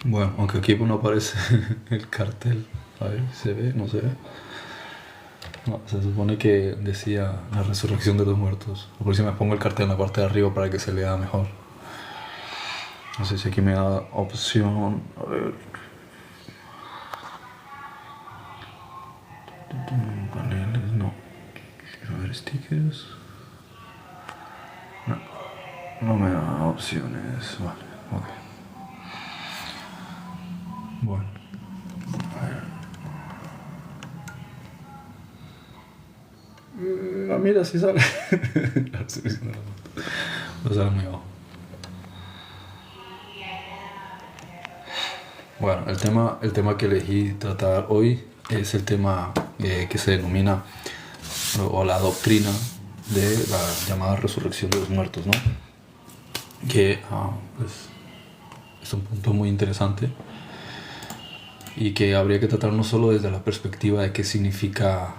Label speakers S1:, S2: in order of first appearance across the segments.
S1: Bueno, aunque aquí no aparece el cartel. A ver, ¿se ve? ¿No se ve? No, se supone que decía la resurrección de los muertos. O por si me pongo el cartel en la parte de arriba para que se lea mejor. No sé si aquí me da opción. A ver. Paneles, no. A ver, stickers. No, no me da opciones. Vale, ok. Bueno, mira, si sale. La resurrección de los muertos. No sale muy abajo. Bueno, el tema que elegí tratar hoy es el tema que se denomina, o la doctrina de la llamada resurrección de los muertos, ¿no? Que pues, es un punto muy interesante y que habría que tratar no solo desde la perspectiva de qué significa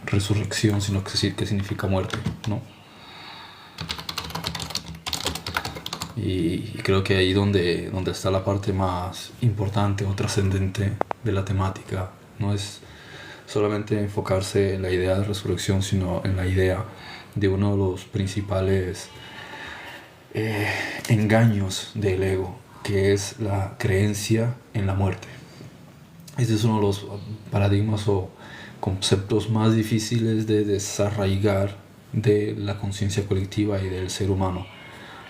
S1: resurrección, sino que qué significa muerte, ¿no? Y creo que ahí donde está la parte más importante o trascendente de la temática. No es solamente enfocarse en la idea de resurrección, sino en la idea de uno de los principales engaños del ego, que es la creencia en la muerte. Este es uno de los paradigmas o conceptos más difíciles de desarraigar de la conciencia colectiva y del ser humano.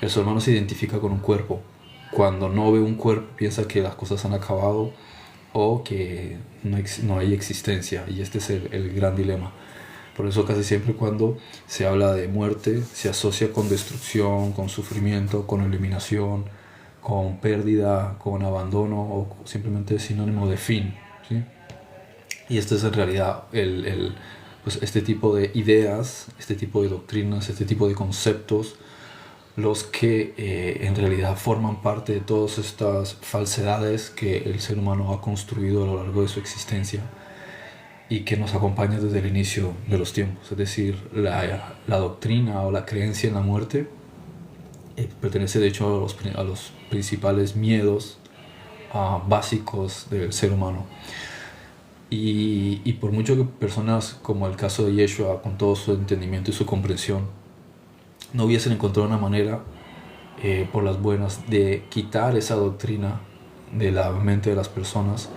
S1: El ser humano se identifica con un cuerpo. Cuando no ve un cuerpo piensa que las cosas han acabado o que no hay existencia, y este es el gran dilema. Por eso casi siempre cuando se habla de muerte se asocia con destrucción, con sufrimiento, con eliminación, con pérdida, con abandono, o simplemente es sinónimo de fin, ¿sí? Y este es en realidad pues este tipo de ideas, este tipo de doctrinas, este tipo de conceptos, los que en realidad forman parte de todas estas falsedades que el ser humano ha construido a lo largo de su existencia y que nos acompaña desde el inicio de los tiempos. Es decir, la doctrina o la creencia en la muerte pertenece de hecho a los principales miedos básicos del ser humano. Y por mucho que personas como el caso de Yeshua, con todo su entendimiento y su comprensión, no hubiesen encontrado una manera por las buenas de quitar esa doctrina de la mente de las personas,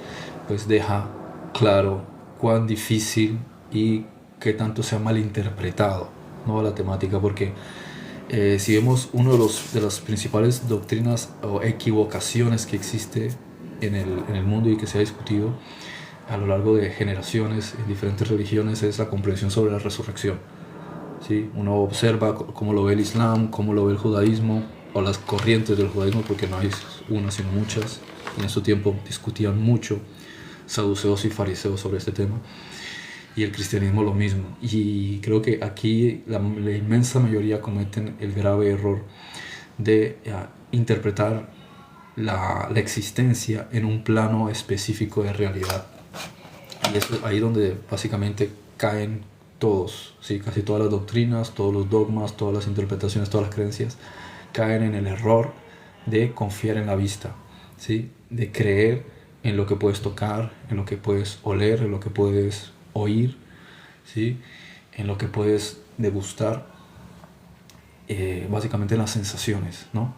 S1: pues deja claro cuán difícil y qué tanto se ha malinterpretado, ¿no?, la temática, porque si vemos uno de las principales doctrinas o equivocaciones que existe en el mundo y que se ha discutido a lo largo de generaciones en diferentes religiones es la comprensión sobre la resurrección. ¿Sí? Uno observa cómo lo ve el Islam, cómo lo ve el judaísmo, o las corrientes del judaísmo, porque no hay una sino muchas. En su tiempo discutían mucho saduceos y fariseos sobre este tema, y el cristianismo lo mismo. Y creo que aquí la inmensa mayoría cometen el grave error de interpretar la existencia en un plano específico de realidad. Y es ahí donde básicamente caen todos, ¿sí? Casi todas las doctrinas, todos los dogmas, todas las interpretaciones, todas las creencias caen en el error de confiar en la vista, ¿sí? De creer en lo que puedes tocar, en lo que puedes oler, en lo que puedes oír, ¿sí? En lo que puedes degustar, básicamente en las sensaciones, ¿no?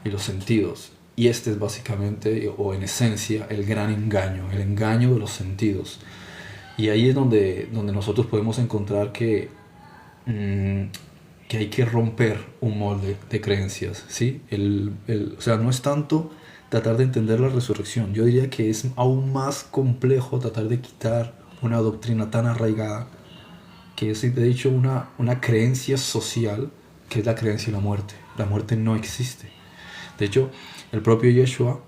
S1: Y los sentidos. Y este es básicamente, o en esencia, el gran engaño, el engaño de los sentidos. Y ahí es donde nosotros podemos encontrar que hay que romper un molde de creencias, ¿sí? O sea, no es tanto tratar de entender la resurrección. Yo diría que es aún más complejo tratar de quitar una doctrina tan arraigada, que es de hecho una creencia social, que es la creencia en la muerte. La muerte no existe. De hecho, el propio Yeshua,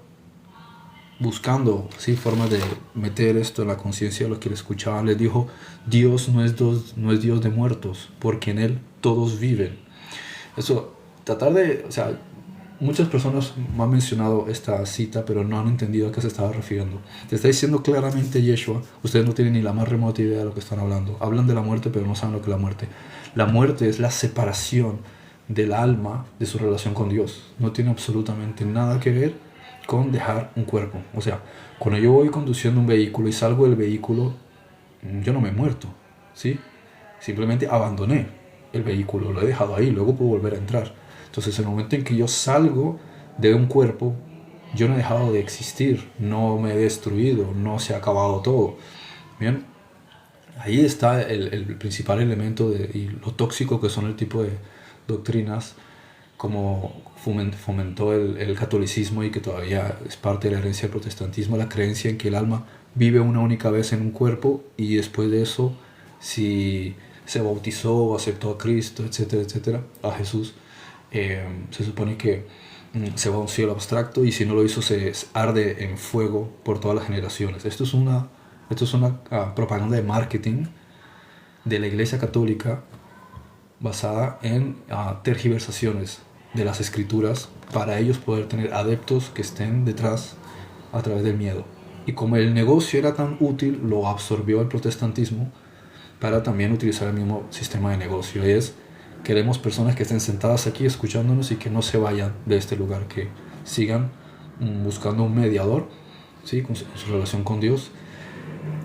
S1: buscando, ¿sí?, formas de meter esto en la conciencia de los que le escuchaban, les dijo: Dios no es Dios de muertos, porque en Él todos viven. Eso, o sea, muchas personas me han mencionado esta cita, pero no han entendido a qué se estaba refiriendo. Te está diciendo claramente Yeshua: ustedes no tienen ni la más remota idea de lo que están hablando. Hablan de la muerte, pero no saben lo que es la muerte. La muerte es la separación del alma de su relación con Dios. No tiene absolutamente nada que ver con dejar un cuerpo. O sea, cuando yo voy conduciendo un vehículo y salgo del vehículo, yo no me he muerto, ¿sí? Simplemente abandoné el vehículo, lo he dejado ahí, luego puedo volver a entrar. Entonces, en el momento en que yo salgo de un cuerpo, yo no he dejado de existir, no me he destruido, no se ha acabado todo. Bien, ahí está el principal elemento y lo tóxico que son el tipo de doctrinas como fomentó el catolicismo y que todavía es parte de la herencia del protestantismo, la creencia en que el alma vive una única vez en un cuerpo y después de eso, si se bautizó o aceptó a Cristo, etcétera, etcétera, a Jesús, se supone que se va a un cielo abstracto y si no lo hizo se arde en fuego por todas las generaciones. Esto es una propaganda de marketing de la Iglesia Católica basada en tergiversaciones de las escrituras para ellos poder tener adeptos que estén detrás a través del miedo. Y como el negocio era tan útil, lo absorbió el protestantismo para también utilizar el mismo sistema de negocio. Es, queremos personas que estén sentadas aquí escuchándonos y que no se vayan de este lugar, que sigan buscando un mediador, ¿sí? Con su relación con Dios,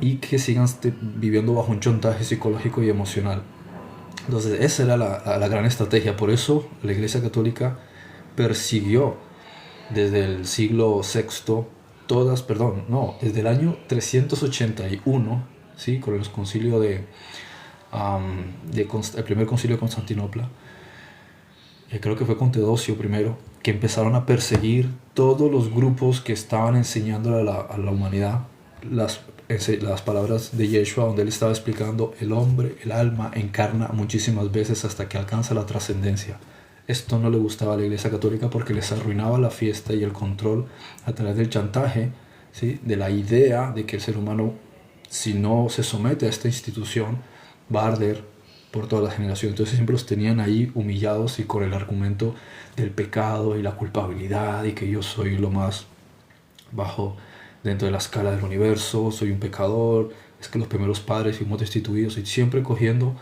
S1: y que sigan viviendo bajo un chantaje psicológico y emocional. Entonces esa era la gran estrategia. Por eso la Iglesia Católica persiguió desde el siglo VI, desde el año 381, ¿sí? Con el concilio el primer concilio de Constantinopla, creo que fue con Teodosio primero, que empezaron a perseguir todos los grupos que estaban enseñando a la humanidad las palabras de Yeshua, donde él estaba explicando el hombre, el alma, encarna muchísimas veces hasta que alcanza la trascendencia. Esto no le gustaba a la Iglesia Católica porque les arruinaba la fiesta y el control a través del chantaje, ¿sí? De la idea de que el ser humano, si no se somete a esta institución, va a arder por todas las generaciones. Entonces siempre los tenían ahí humillados y con el argumento del pecado y la culpabilidad y que yo soy lo más bajo dentro de la escala del universo, soy un pecador, es que los primeros padres fuimos destituidos, y siempre cogiendo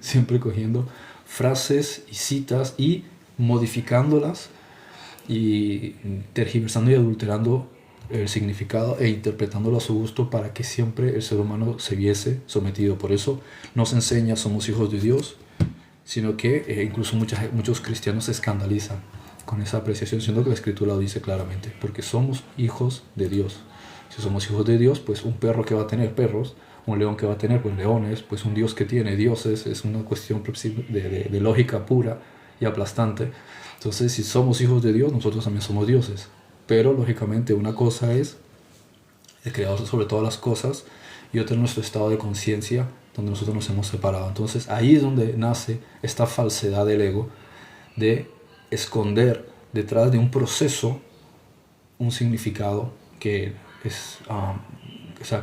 S1: siempre cogiendo frases y citas y modificándolas y tergiversando y adulterando el significado e interpretándolo a su gusto para que siempre el ser humano se viese sometido. Por eso no se enseña somos hijos de Dios, sino que incluso muchos cristianos se escandalizan con esa apreciación, siendo que la Escritura lo dice claramente, porque somos hijos de Dios. Si somos hijos de Dios, pues un perro que va a tener perros, un león que va a tener pues leones, pues un Dios que tiene dioses, es una cuestión de lógica pura y aplastante. Entonces, si somos hijos de Dios, nosotros también somos dioses. Pero, lógicamente, una cosa es el creador sobre todas las cosas y otra es nuestro estado de conciencia, donde nosotros nos hemos separado. Entonces, ahí es donde nace esta falsedad del ego de esconder detrás de un proceso un significado que es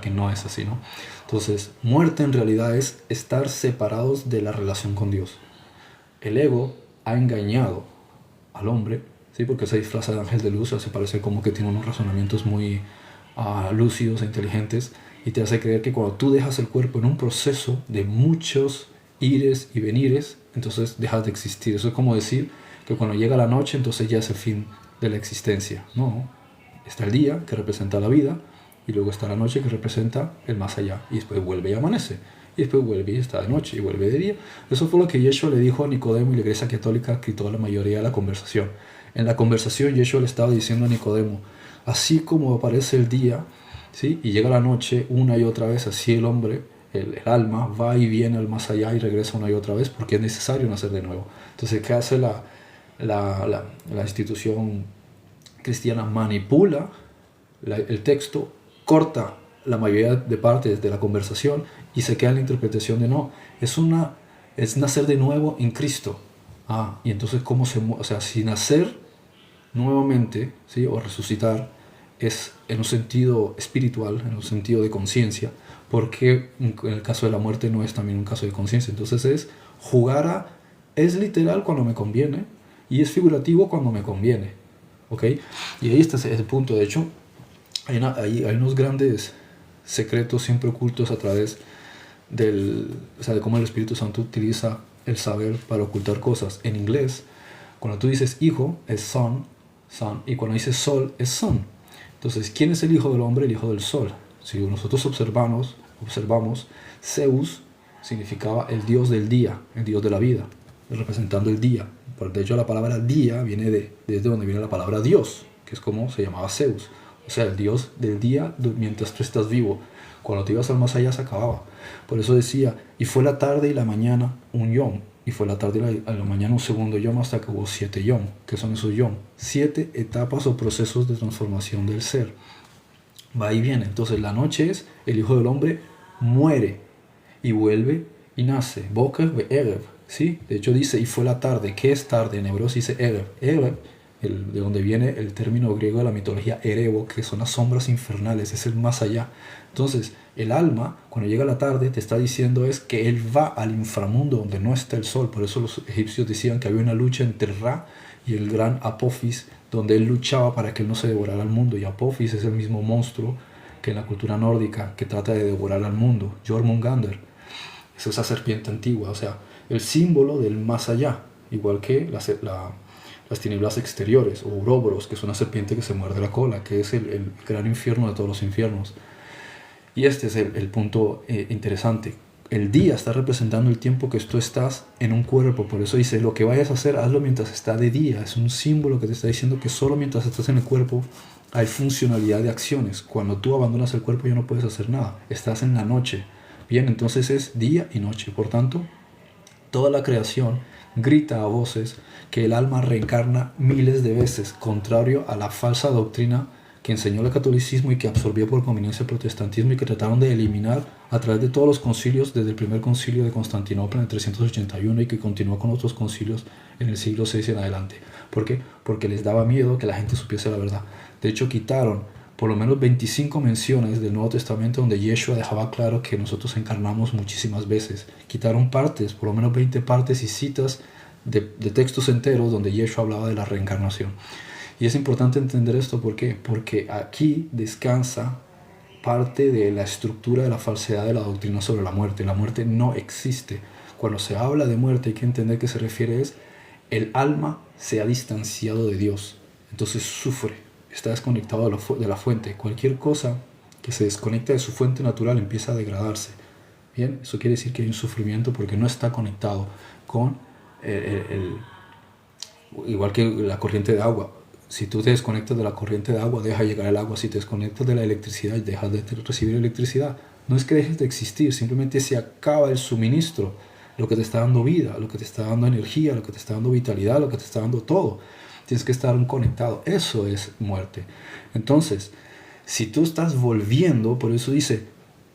S1: que no es así, ¿no? Entonces, muerte en realidad es estar separados de la relación con Dios. El ego ha engañado al hombre, ¿sí? Porque se disfraza de ángel de luz, hace parecer como que tiene unos razonamientos muy lúcidos e inteligentes, y te hace creer que cuando tú dejas el cuerpo en un proceso de muchos ires y venires, entonces dejas de existir. Eso es como decir que cuando llega la noche, entonces ya es el fin de la existencia. No, está el día, que representa la vida, y luego está la noche, que representa el más allá, y después vuelve y amanece, y después vuelve y está de noche, y vuelve de día. Eso fue lo que Yeshua le dijo a Nicodemo, y la Iglesia Católica quitó la mayoría de la conversación. En la conversación Yeshua le estaba diciendo a Nicodemo, así como aparece el día, ¿sí? Y llega la noche una y otra vez, así el hombre, el alma, va y viene al más allá y regresa una y otra vez, porque es necesario nacer de nuevo. Entonces, ¿qué hace la institución cristiana? Manipula el texto, corta la mayoría de partes de la conversación y se queda en la interpretación de no, es nacer de nuevo en Cristo. Y entonces ¿cómo si nacer nuevamente, ¿sí? O resucitar es en un sentido espiritual, en un sentido de conciencia, porque en el caso de la muerte no es también un caso de conciencia. Entonces es literal cuando me conviene y es figurativo cuando me conviene, ¿ok? Y ahí está ese punto. De hecho, hay unos grandes secretos siempre ocultos a través de cómo el Espíritu Santo utiliza el saber para ocultar cosas. En inglés, cuando tú dices hijo, es son, Sun. Y cuando dice sol, es sun. Entonces, ¿quién es el hijo del hombre? El hijo del sol. Si nosotros observamos, Zeus significaba el dios del día, el dios de la vida, representando el día. De hecho, la palabra día viene desde donde viene la palabra Dios, que es como se llamaba Zeus. O sea, el dios del día mientras tú estás vivo. Cuando te ibas al más allá se acababa. Por eso decía, y fue la tarde y la mañana un yom. Y fue la tarde y la mañana un segundo yom hasta que hubo 7 yom. ¿Qué son esos yom? 7 etapas o procesos de transformación del ser. Va y viene. Entonces la noche es, el Hijo del Hombre muere y vuelve y nace. Boker ve Erev. ¿Sí? De hecho dice, y fue la tarde. ¿Qué es tarde? En hebreo se dice Erev. Erev, de donde viene el término griego de la mitología Erebo, que son las sombras infernales, es el más allá. Entonces, el alma, cuando llega la tarde, te está diciendo es que él va al inframundo donde no está el sol. Por eso los egipcios decían que había una lucha entre Ra y el gran Apophis, donde él luchaba para que él no se devorara al mundo. Y Apophis es el mismo monstruo que en la cultura nórdica que trata de devorar al mundo. Jormungandr es esa serpiente antigua, o sea, el símbolo del más allá, igual que las tinieblas exteriores, o Ouroboros, que es una serpiente que se muerde la cola, que es el gran infierno de todos los infiernos. Y este es el punto interesante. El día está representando el tiempo que tú estás en un cuerpo. Por eso dice, lo que vayas a hacer, hazlo mientras está de día. Es un símbolo que te está diciendo que solo mientras estás en el cuerpo hay funcionalidad de acciones. Cuando tú abandonas el cuerpo ya no puedes hacer nada. Estás en la noche. Bien, entonces es día y noche. Por tanto, toda la creación grita a voces que el alma reencarna miles de veces, contrario a la falsa doctrina que enseñó el catolicismo y que absorbió por conveniencia el protestantismo y que trataron de eliminar a través de todos los concilios, desde el primer concilio de Constantinopla en el 381 y que continuó con otros concilios en el siglo VI en adelante. ¿Por qué? Porque les daba miedo que la gente supiese la verdad. De hecho, quitaron por lo menos 25 menciones del Nuevo Testamento donde Yeshua dejaba claro que nosotros encarnamos muchísimas veces. Quitaron partes, por lo menos 20 partes y citas de textos enteros donde Yeshua hablaba de la reencarnación. Y es importante entender esto, ¿por qué? Porque aquí descansa parte de la estructura de la falsedad de la doctrina sobre la muerte. La muerte no existe. Cuando se habla de muerte hay que entender que se refiere es el alma se ha distanciado de Dios, entonces sufre, está desconectado de la fuente. Cualquier cosa que se desconecta de su fuente natural empieza a degradarse. Bien, eso quiere decir que hay un sufrimiento porque no está conectado con igual que la corriente de agua. Si tú te desconectas de la corriente de agua, deja llegar el agua. Si te desconectas de la electricidad, dejas de recibir electricidad. No es que dejes de existir, simplemente se acaba el suministro, lo que te está dando vida, lo que te está dando energía, lo que te está dando vitalidad, lo que te está dando todo. Tienes que estar conectado. Eso es muerte. Entonces, si tú estás volviendo, por eso dice,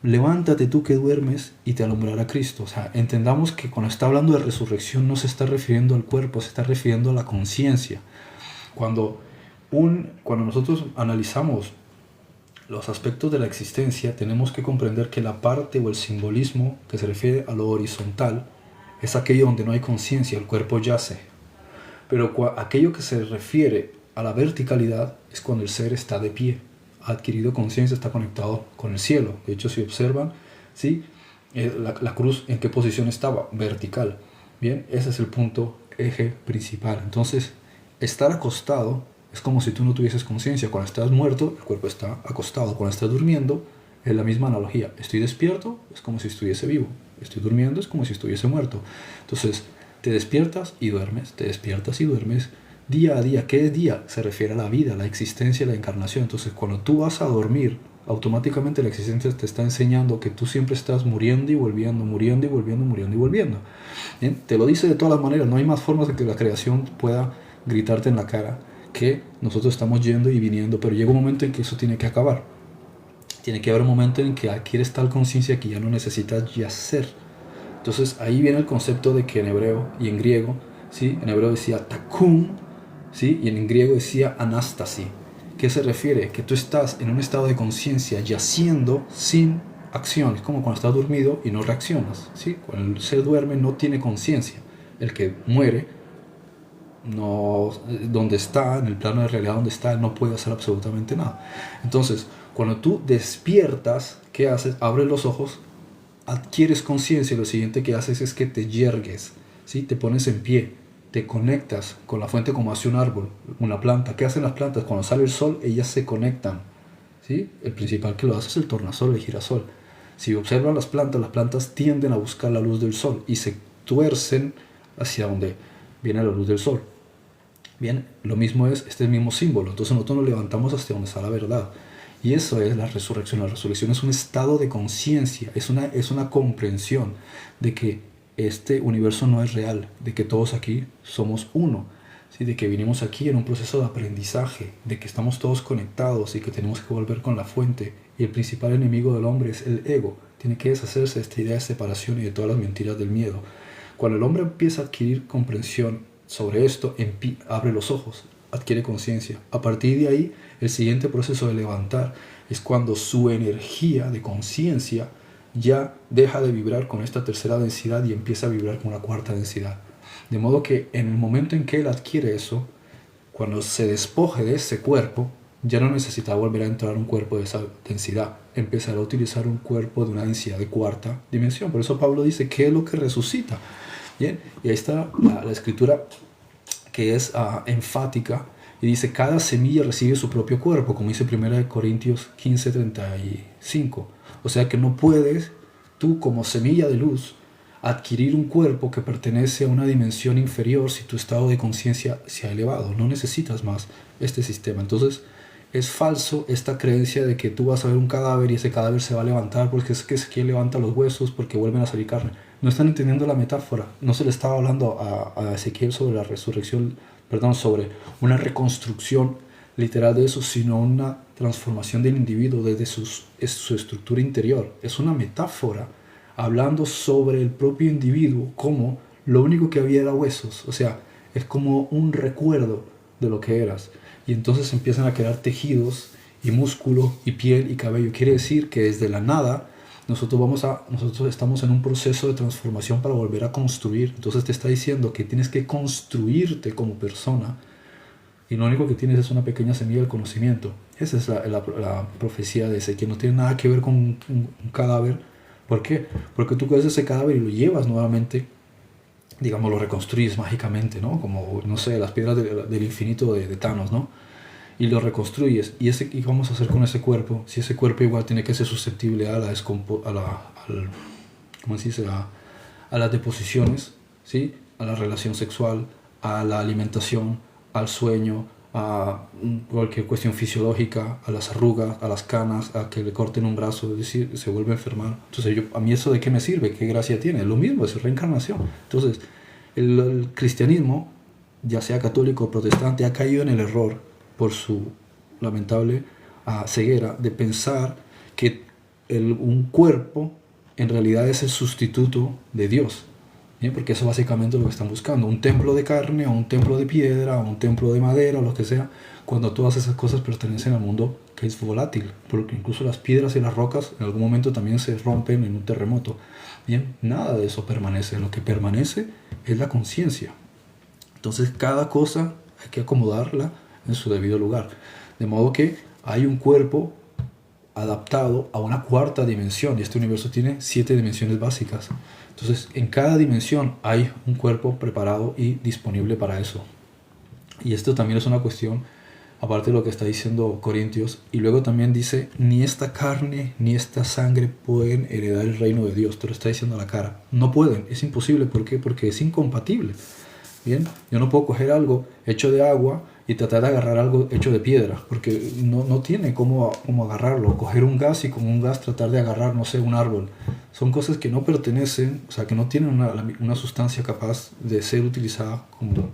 S1: levántate tú que duermes y te alumbrará Cristo. O sea, entendamos que cuando está hablando de resurrección no se está refiriendo al cuerpo, se está refiriendo a la conciencia. Cuando nosotros analizamos los aspectos de la existencia, tenemos que comprender que la parte o el simbolismo que se refiere a lo horizontal es aquello donde no hay conciencia, el cuerpo yace. Pero aquello que se refiere a la verticalidad es cuando el ser está de pie, ha adquirido conciencia, está conectado con el cielo. De hecho, si observan, ¿sí? La cruz, ¿en qué posición estaba? Vertical. Bien, ese es el punto eje principal. Entonces, estar acostado es como si tú no tuvieses conciencia. Cuando estás muerto, el cuerpo está acostado. Cuando estás durmiendo, es la misma analogía. Estoy despierto, es como si estuviese vivo. Estoy durmiendo, es como si estuviese muerto. Entonces, te despiertas y duermes, te despiertas y duermes día a día. ¿Qué es día? Se refiere a la vida, a la existencia, a la encarnación. Entonces, cuando tú vas a dormir, automáticamente la existencia te está enseñando que tú siempre estás muriendo y volviendo, muriendo y volviendo, muriendo y volviendo. ¿Bien? Te lo dice de todas las maneras. No hay más formas de que la creación pueda gritarte en la cara que nosotros estamos yendo y viniendo, pero llega un momento en que eso tiene que acabar. Tiene que haber un momento en que adquieres tal conciencia que ya no necesitas yacer. Entonces ahí viene el concepto de que en hebreo y en griego, ¿sí? En hebreo decía takum, ¿sí? Y en griego decía anastasi. ¿Qué se refiere? Que tú estás en un estado de conciencia yaciendo sin acción. Es como cuando estás dormido y no reaccionas, ¿sí? Cuando el ser duerme no tiene conciencia. El que muere, no, donde está, en el plano de realidad donde está, no puede hacer absolutamente nada. Entonces, cuando tú despiertas, ¿qué haces? Abres los ojos, adquieres conciencia y lo siguiente que haces es que te yergues, ¿sí? Te pones en pie, te conectas con la fuente como hace un árbol, una planta. ¿Qué hacen las plantas? Cuando sale el sol, ellas se conectan, ¿sí? El principal que lo hace es el tornasol, el girasol. Si observan las plantas tienden a buscar la luz del sol y se tuercen hacia donde viene la luz del sol. Bien, lo mismo es este mismo símbolo. Entonces nosotros nos levantamos hacia donde está la verdad. Y eso es la resurrección. La resurrección es un estado de conciencia, es una comprensión de que este universo no es real, de que todos aquí somos uno, ¿sí? De que vinimos aquí en un proceso de aprendizaje, de que estamos todos conectados y que tenemos que volver con la fuente. Y el principal enemigo del hombre es el ego. Tiene que deshacerse de esta idea de separación y de todas las mentiras del miedo. Cuando el hombre empieza a adquirir comprensión sobre esto, abre los ojos, adquiere conciencia. A partir de ahí, el siguiente proceso de levantar es cuando su energía de conciencia ya deja de vibrar con esta tercera densidad y empieza a vibrar con la cuarta densidad. De modo que en el momento en que él adquiere eso, cuando se despoje de ese cuerpo, ya no necesita volver a entrar un cuerpo de esa densidad, empezará a utilizar un cuerpo de una densidad de cuarta dimensión. Por eso Pablo dice, ¿qué es lo que resucita? Bien, y ahí está la escritura que es enfática y dice, cada semilla recibe su propio cuerpo, como dice 1 Corintios 15:35. O sea que no puedes tú como semilla de luz adquirir un cuerpo que pertenece a una dimensión inferior si tu estado de conciencia se ha elevado. No necesitas más este sistema. Entonces es falso esta creencia de que tú vas a ver un cadáver y ese cadáver se va a levantar porque es que Ezequiel levanta los huesos porque vuelven a salir carne. No están entendiendo la metáfora. No se le estaba hablando a Ezequiel sobre la resurrección, perdón, sobre una reconstrucción literal de eso, sino una transformación del individuo desde su estructura interior. Es una metáfora hablando sobre el propio individuo como lo único que había era huesos. O sea, es como un recuerdo de lo que eras. Y entonces empiezan a quedar tejidos y músculo y piel y cabello. Quiere decir que desde la nada nosotros estamos en un proceso de transformación para volver a construir. Entonces te está diciendo que tienes que construirte como persona y lo único que tienes es una pequeña semilla del conocimiento. Esa es la profecía de ese, que no tiene nada que ver con un cadáver. ¿Por qué? Porque tú coges ese cadáver y lo llevas nuevamente, digamos, lo reconstruyes mágicamente, ¿no? Como, no sé, las piedras del infinito de Thanos, ¿no? Y lo reconstruyes. ¿Y vamos a hacer con ese cuerpo? Si ese cuerpo igual tiene que ser susceptible a ¿cómo se dice? A las deposiciones, ¿sí? A la relación sexual, a la alimentación, al sueño, a cualquier cuestión fisiológica, a las arrugas, a las canas, a que le corten un brazo, es decir, se vuelve a enfermar. Entonces, a mí eso de qué me sirve, qué gracia tiene, es lo mismo, es reencarnación. Entonces, el cristianismo, ya sea católico o protestante, ha caído en el error por su lamentable ceguera de pensar que un cuerpo en realidad es el sustituto de Dios. ¿Bien? Porque eso básicamente es lo que están buscando, un templo de carne o un templo de piedra o un templo de madera o lo que sea, cuando todas esas cosas pertenecen al mundo que es volátil, porque incluso las piedras y las rocas en algún momento también se rompen en un terremoto. Bien, nada de eso permanece, lo que permanece es la conciencia. Entonces cada cosa hay que acomodarla en su debido lugar, de modo que hay un cuerpo adaptado a una cuarta dimensión, y este universo tiene 7 dimensiones básicas. Entonces, en cada dimensión hay un cuerpo preparado y disponible para eso. Y esto también es una cuestión, aparte de lo que está diciendo Corintios, y luego también dice, ni esta carne ni esta sangre pueden heredar el reino de Dios. Te lo está diciendo a la cara. No pueden, es imposible. ¿Por qué? Porque es incompatible. Bien, yo no puedo coger algo hecho de agua y tratar de agarrar algo hecho de piedra, porque no tiene cómo agarrarlo. Coger un gas y con un gas tratar de agarrar, no sé, un árbol. Son cosas que no pertenecen, o sea, que no tienen una sustancia capaz de ser utilizada como,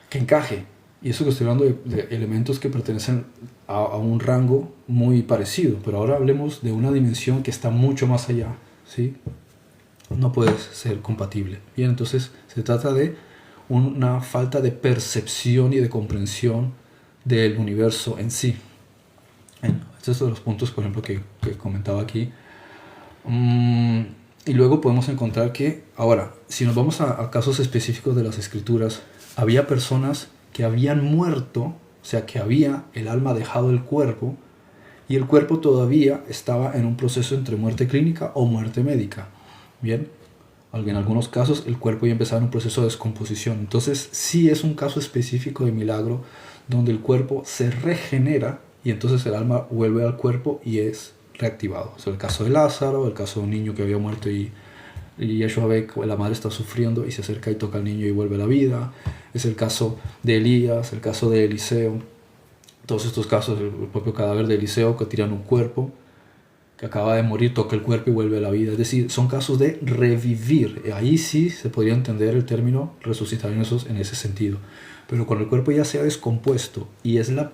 S1: que encaje. Y eso que estoy hablando de elementos que pertenecen a un rango muy parecido. Pero ahora hablemos de una dimensión que está mucho más allá, ¿sí? No puede ser compatible. Bien, entonces se trata de una falta de percepción y de comprensión del universo en sí. Estos son los puntos, por ejemplo, que comentaba aquí. Y luego podemos encontrar que, ahora, si nos vamos a casos específicos de las escrituras, había personas que habían muerto, o sea, que había el alma dejado el cuerpo, y el cuerpo todavía estaba en un proceso entre muerte clínica o muerte médica. Bien, en algunos casos el cuerpo ya empezaba en un proceso de descomposición. Entonces sí es un caso específico de milagro donde el cuerpo se regenera y entonces el alma vuelve al cuerpo y es reactivado. O sea, el caso de Lázaro, el caso de un niño que había muerto y Yeshua ve que la madre está sufriendo y se acerca y toca al niño y vuelve a la vida. Es el caso de Elías, el caso de Eliseo. Todos estos casos, el propio cadáver de Eliseo que tiran un cuerpo, que acaba de morir, toca el cuerpo y vuelve a la vida. Es decir, son casos de revivir. Ahí sí se podría entender el término resucitar en ese sentido. Pero cuando el cuerpo ya se ha descompuesto y es la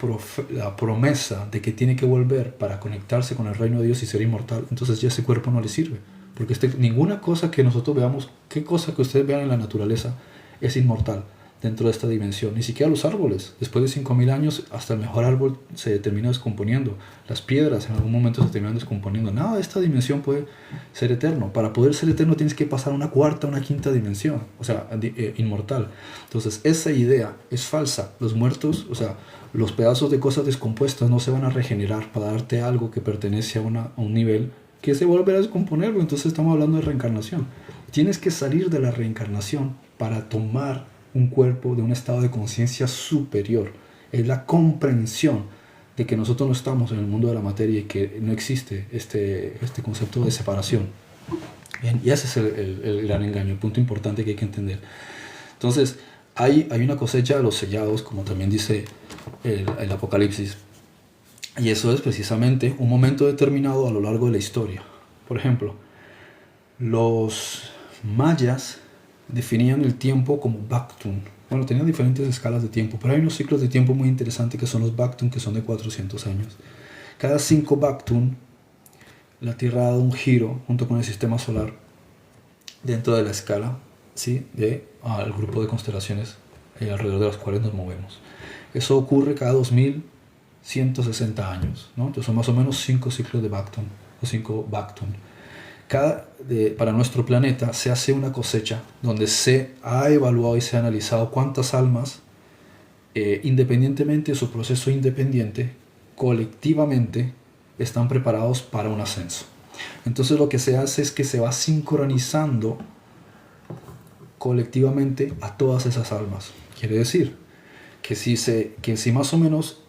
S1: promesa de que tiene que volver para conectarse con el reino de Dios y ser inmortal, entonces ya ese cuerpo no le sirve. Porque ninguna cosa que nosotros veamos, qué cosa que ustedes vean en la naturaleza es inmortal dentro de esta dimensión. Ni siquiera los árboles. Después de 5000 años, hasta el mejor árbol se termina descomponiendo. Las piedras en algún momento se terminan descomponiendo. Nada de esta dimensión puede ser eterno. Para poder ser eterno tienes que pasar a una cuarta, una quinta dimensión. O sea, inmortal. Entonces, esa idea es falsa. Los muertos, o sea, los pedazos de cosas descompuestas no se van a regenerar para darte algo que pertenece a un nivel que se volverá a descomponer. Entonces estamos hablando de reencarnación. Tienes que salir de la reencarnación para tomar un cuerpo de un estado de conciencia superior. Es la comprensión de que nosotros no estamos en el mundo de la materia y que no existe este concepto de separación. Bien, y ese es el gran engaño, el punto importante que hay que entender. Entonces, hay una cosecha de los sellados, como también dice el Apocalipsis, y eso es precisamente un momento determinado a lo largo de la historia. Por ejemplo, los mayas definían el tiempo como Baktun. Bueno, tenían diferentes escalas de tiempo, pero hay unos ciclos de tiempo muy interesantes que son los Baktun, que son de 400 años. Cada 5 Baktun, la Tierra ha dado un giro junto con el sistema solar dentro de la escala, ¿sí?, al grupo de constelaciones alrededor de las cuales nos movemos. Eso ocurre cada 2160 años, ¿no? Entonces son más o menos 5 ciclos de Baktun, o 5 Baktun. Para nuestro planeta se hace una cosecha donde se ha evaluado y se ha analizado cuántas almas, independientemente de su proceso independiente, colectivamente están preparados para un ascenso. Entonces lo que se hace es que se va sincronizando colectivamente a todas esas almas. Quiere decir que si más o menos,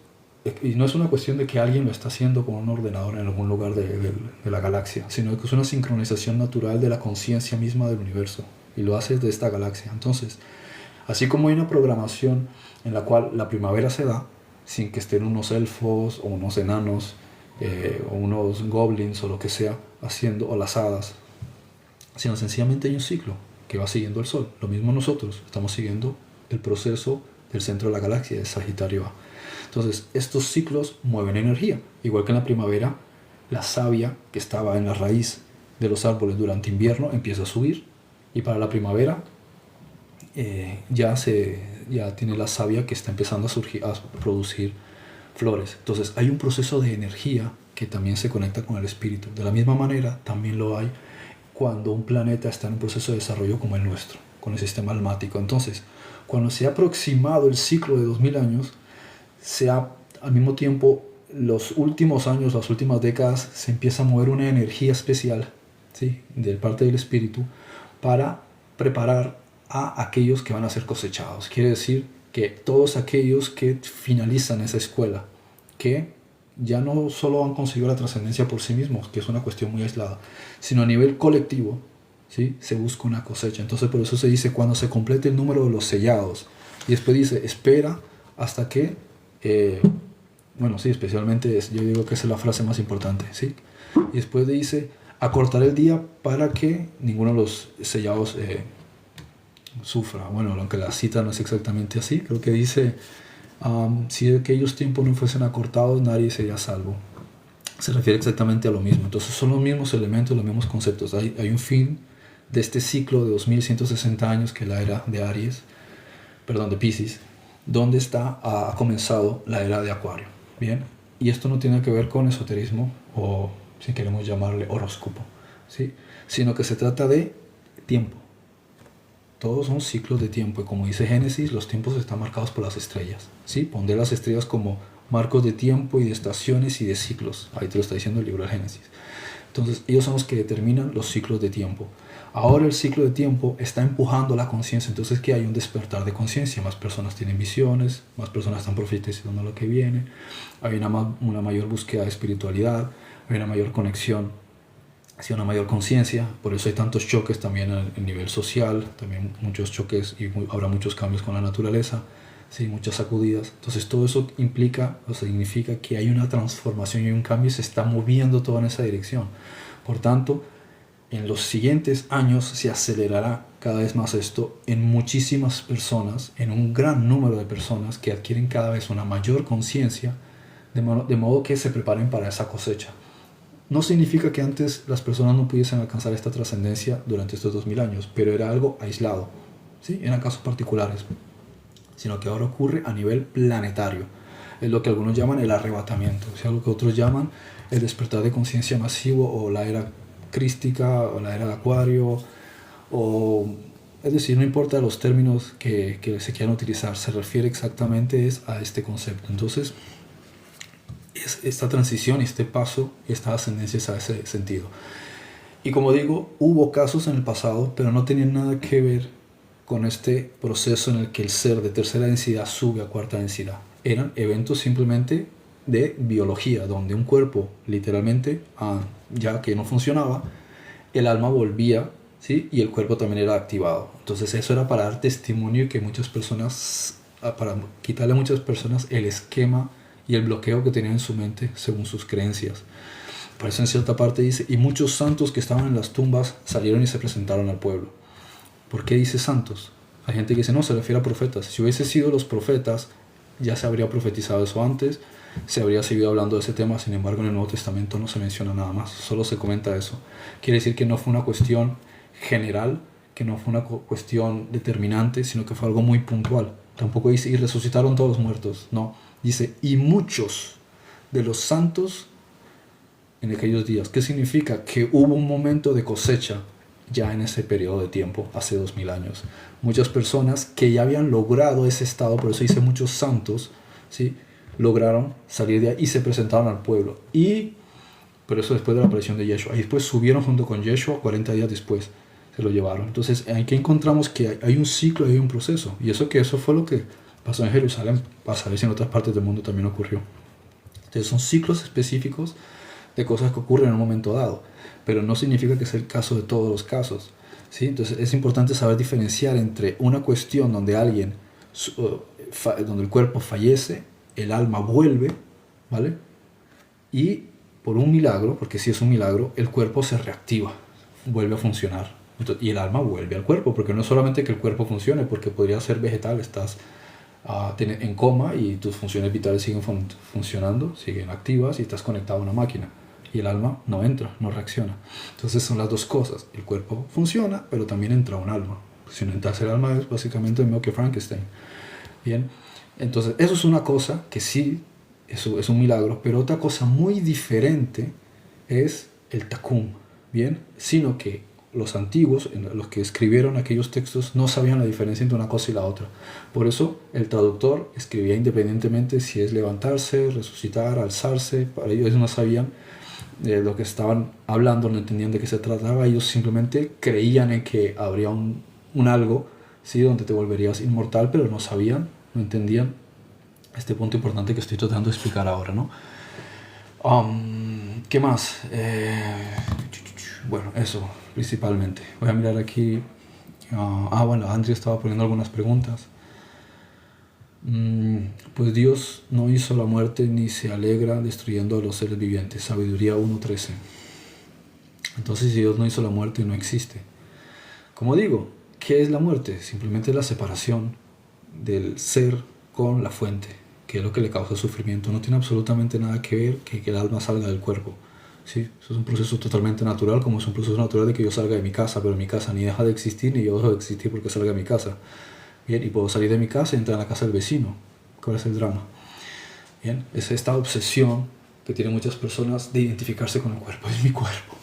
S1: y no es una cuestión de que alguien lo está haciendo con un ordenador en algún lugar de la galaxia, sino que es una sincronización natural de la conciencia misma del universo, y lo hace de esta galaxia. Entonces, así como hay una programación en la cual la primavera se da sin que estén unos elfos o unos enanos o unos goblins o lo que sea haciendo, o las hadas, sino sencillamente hay un ciclo que va siguiendo el sol. Lo mismo nosotros estamos siguiendo el proceso del centro de la galaxia, de Sagitario A. Entonces, estos ciclos mueven energía. Igual que en la primavera, la savia que estaba en la raíz de los árboles durante invierno empieza a subir, y para la primavera ya tiene la savia que está empezando a producir flores. Entonces, hay un proceso de energía que también se conecta con el espíritu. De la misma manera, también lo hay cuando un planeta está en un proceso de desarrollo como el nuestro, con el sistema almático. Entonces, cuando se ha aproximado el ciclo de 2000 años, al mismo tiempo, los últimos años, las últimas décadas, se empieza a mover una energía especial, ¿sí?, de parte del espíritu para preparar a aquellos que van a ser cosechados. Quiere decir que todos aquellos que finalizan esa escuela, que ya no solo han conseguido la trascendencia por sí mismos, que es una cuestión muy aislada, sino a nivel colectivo, ¿sí?, se busca una cosecha. Entonces por eso se dice cuando se complete el número de los sellados, y después dice espera hasta que especialmente yo digo que esa es la frase más importante, ¿sí? Y después dice acortar el día para que ninguno de los sellados sufra. Bueno, aunque la cita no es exactamente así, creo que dice si aquellos tiempos no fuesen acortados, nadie sería salvo. Se refiere exactamente a lo mismo. Entonces son los mismos elementos, los mismos conceptos. Hay un fin de este ciclo de 2160 años, que es la era de Piscis, donde ha comenzado la era de Acuario. Bien, y esto no tiene que ver con esoterismo, o si queremos llamarle horóscopo, ¿sí?, sino que se trata de tiempo. Todos son ciclos de tiempo, y como dice Génesis, los tiempos están marcados por las estrellas, ¿sí? Pondré las estrellas como marcos de tiempo y de estaciones y de ciclos. Ahí te lo está diciendo el libro de Génesis. Entonces ellos son los que determinan los ciclos de tiempo. Ahora el ciclo de tiempo está empujando la conciencia, entonces que hay un despertar de conciencia, más personas tienen visiones, más personas están profetizando lo que viene, hay una mayor búsqueda de espiritualidad, hay una mayor conexión hacia una mayor conciencia, por eso hay tantos choques también a nivel social, también muchos choques y habrá muchos cambios con la naturaleza, ¿sí? Muchas sacudidas. Entonces todo eso implica o significa que hay una transformación y un cambio y se está moviendo todo en esa dirección. Por tanto, en los siguientes años se acelerará cada vez más esto en muchísimas personas, en un gran número de personas que adquieren cada vez una mayor conciencia, de modo que se preparen para esa cosecha. No significa que antes las personas no pudiesen alcanzar esta trascendencia durante estos 2000 años, pero era algo aislado, ¿sí? Eran casos particulares, sino que ahora ocurre a nivel planetario. Es lo que algunos llaman el arrebatamiento, o sea, lo que otros llaman el despertar de conciencia masivo o la era crística o la era de Acuario, es decir, no importa los términos que se quieran utilizar, se refiere exactamente a este concepto. Entonces, esta transición, este paso, esta ascendencia es a ese sentido. Y como digo, hubo casos en el pasado, pero no tenían nada que ver con este proceso en el que el ser de tercera densidad sube a cuarta densidad. Eran eventos simplemente de biología, donde un cuerpo literalmente, ya que no funcionaba, el alma volvía, ¿sí? Y el cuerpo también era activado. Entonces eso era para dar testimonio y que muchas personas, para quitarle a muchas personas el esquema y el bloqueo que tenían en su mente según sus creencias. Por eso en cierta parte dice, y muchos santos que estaban en las tumbas salieron y se presentaron al pueblo. ¿Por qué dice santos? Hay gente que dice, no, se refiere a profetas. Si hubiese sido los profetas, ya se habría profetizado eso antes, se habría seguido hablando de ese tema. Sin embargo, en el Nuevo Testamento no se menciona nada más, solo se comenta eso. Quiere decir que no fue una cuestión general, que no fue una cuestión determinante, sino que fue algo muy puntual. Tampoco dice, y resucitaron todos los muertos. No, dice, y muchos de los santos en aquellos días. ¿Qué significa? Que hubo un momento de cosecha ya en ese periodo de tiempo, hace 2000 años. Muchas personas que ya habían logrado ese estado, por eso dice muchos santos, ¿sí? Lograron salir de ahí y se presentaron al pueblo. Y, pero eso después de la aparición de Yeshua. Y después subieron junto con Yeshua 40 días después. Se lo llevaron. Entonces, aquí encontramos que hay un ciclo y hay un proceso. Y eso fue lo que pasó en Jerusalén. Pasa a ver si en otras partes del mundo también ocurrió. Entonces, son ciclos específicos de cosas que ocurren en un momento dado, pero no significa que sea el caso de todos los casos, ¿sí? Entonces es importante saber diferenciar entre una cuestión donde donde el cuerpo fallece, el alma vuelve, ¿vale? Y por un milagro, porque si es un milagro, el cuerpo se reactiva, vuelve a funcionar, y el alma vuelve al cuerpo, porque no es solamente que el cuerpo funcione, porque podría ser vegetal, estás en coma y tus funciones vitales siguen funcionando, siguen activas y estás conectado a una máquina. Y el alma no entra, no reacciona. Entonces son las dos cosas. El cuerpo funciona, pero también entra un alma. Si no entras el alma es básicamente lo mismo que Frankenstein. Bien, entonces eso es una cosa que sí, eso es un milagro, pero otra cosa muy diferente es el Takum. Bien, sino que los antiguos, los que escribieron aquellos textos, no sabían la diferencia entre una cosa y la otra. Por eso el traductor escribía independientemente si es levantarse, resucitar, alzarse. Para ellos no sabían lo que estaban hablando, no entendían de qué se trataba. Ellos simplemente creían en que habría un algo, ¿sí? Donde te volverías inmortal, pero no sabían, no entendían este punto importante que estoy tratando de explicar ahora, ¿no? ¿Qué más? Bueno, eso principalmente. Voy a mirar aquí. Bueno, Andrea estaba poniendo algunas preguntas. Pues Dios no hizo la muerte ni se alegra destruyendo a los seres vivientes. Sabiduría 1.13. Entonces, si Dios no hizo la muerte, no existe. Como digo, ¿qué es la muerte? Simplemente la separación del ser con la fuente, que es lo que le causa sufrimiento. No tiene absolutamente nada que ver que el alma salga del cuerpo. ¿Sí? Eso es un proceso totalmente natural, como es un proceso natural de que yo salga de mi casa, pero mi casa ni deja de existir ni yo dejo de existir porque salga de mi casa. Bien, y puedo salir de mi casa y entrar a la casa del vecino. ¿Cuál es el drama? Bien, es esta obsesión que tienen muchas personas de identificarse con el cuerpo. Es mi cuerpo.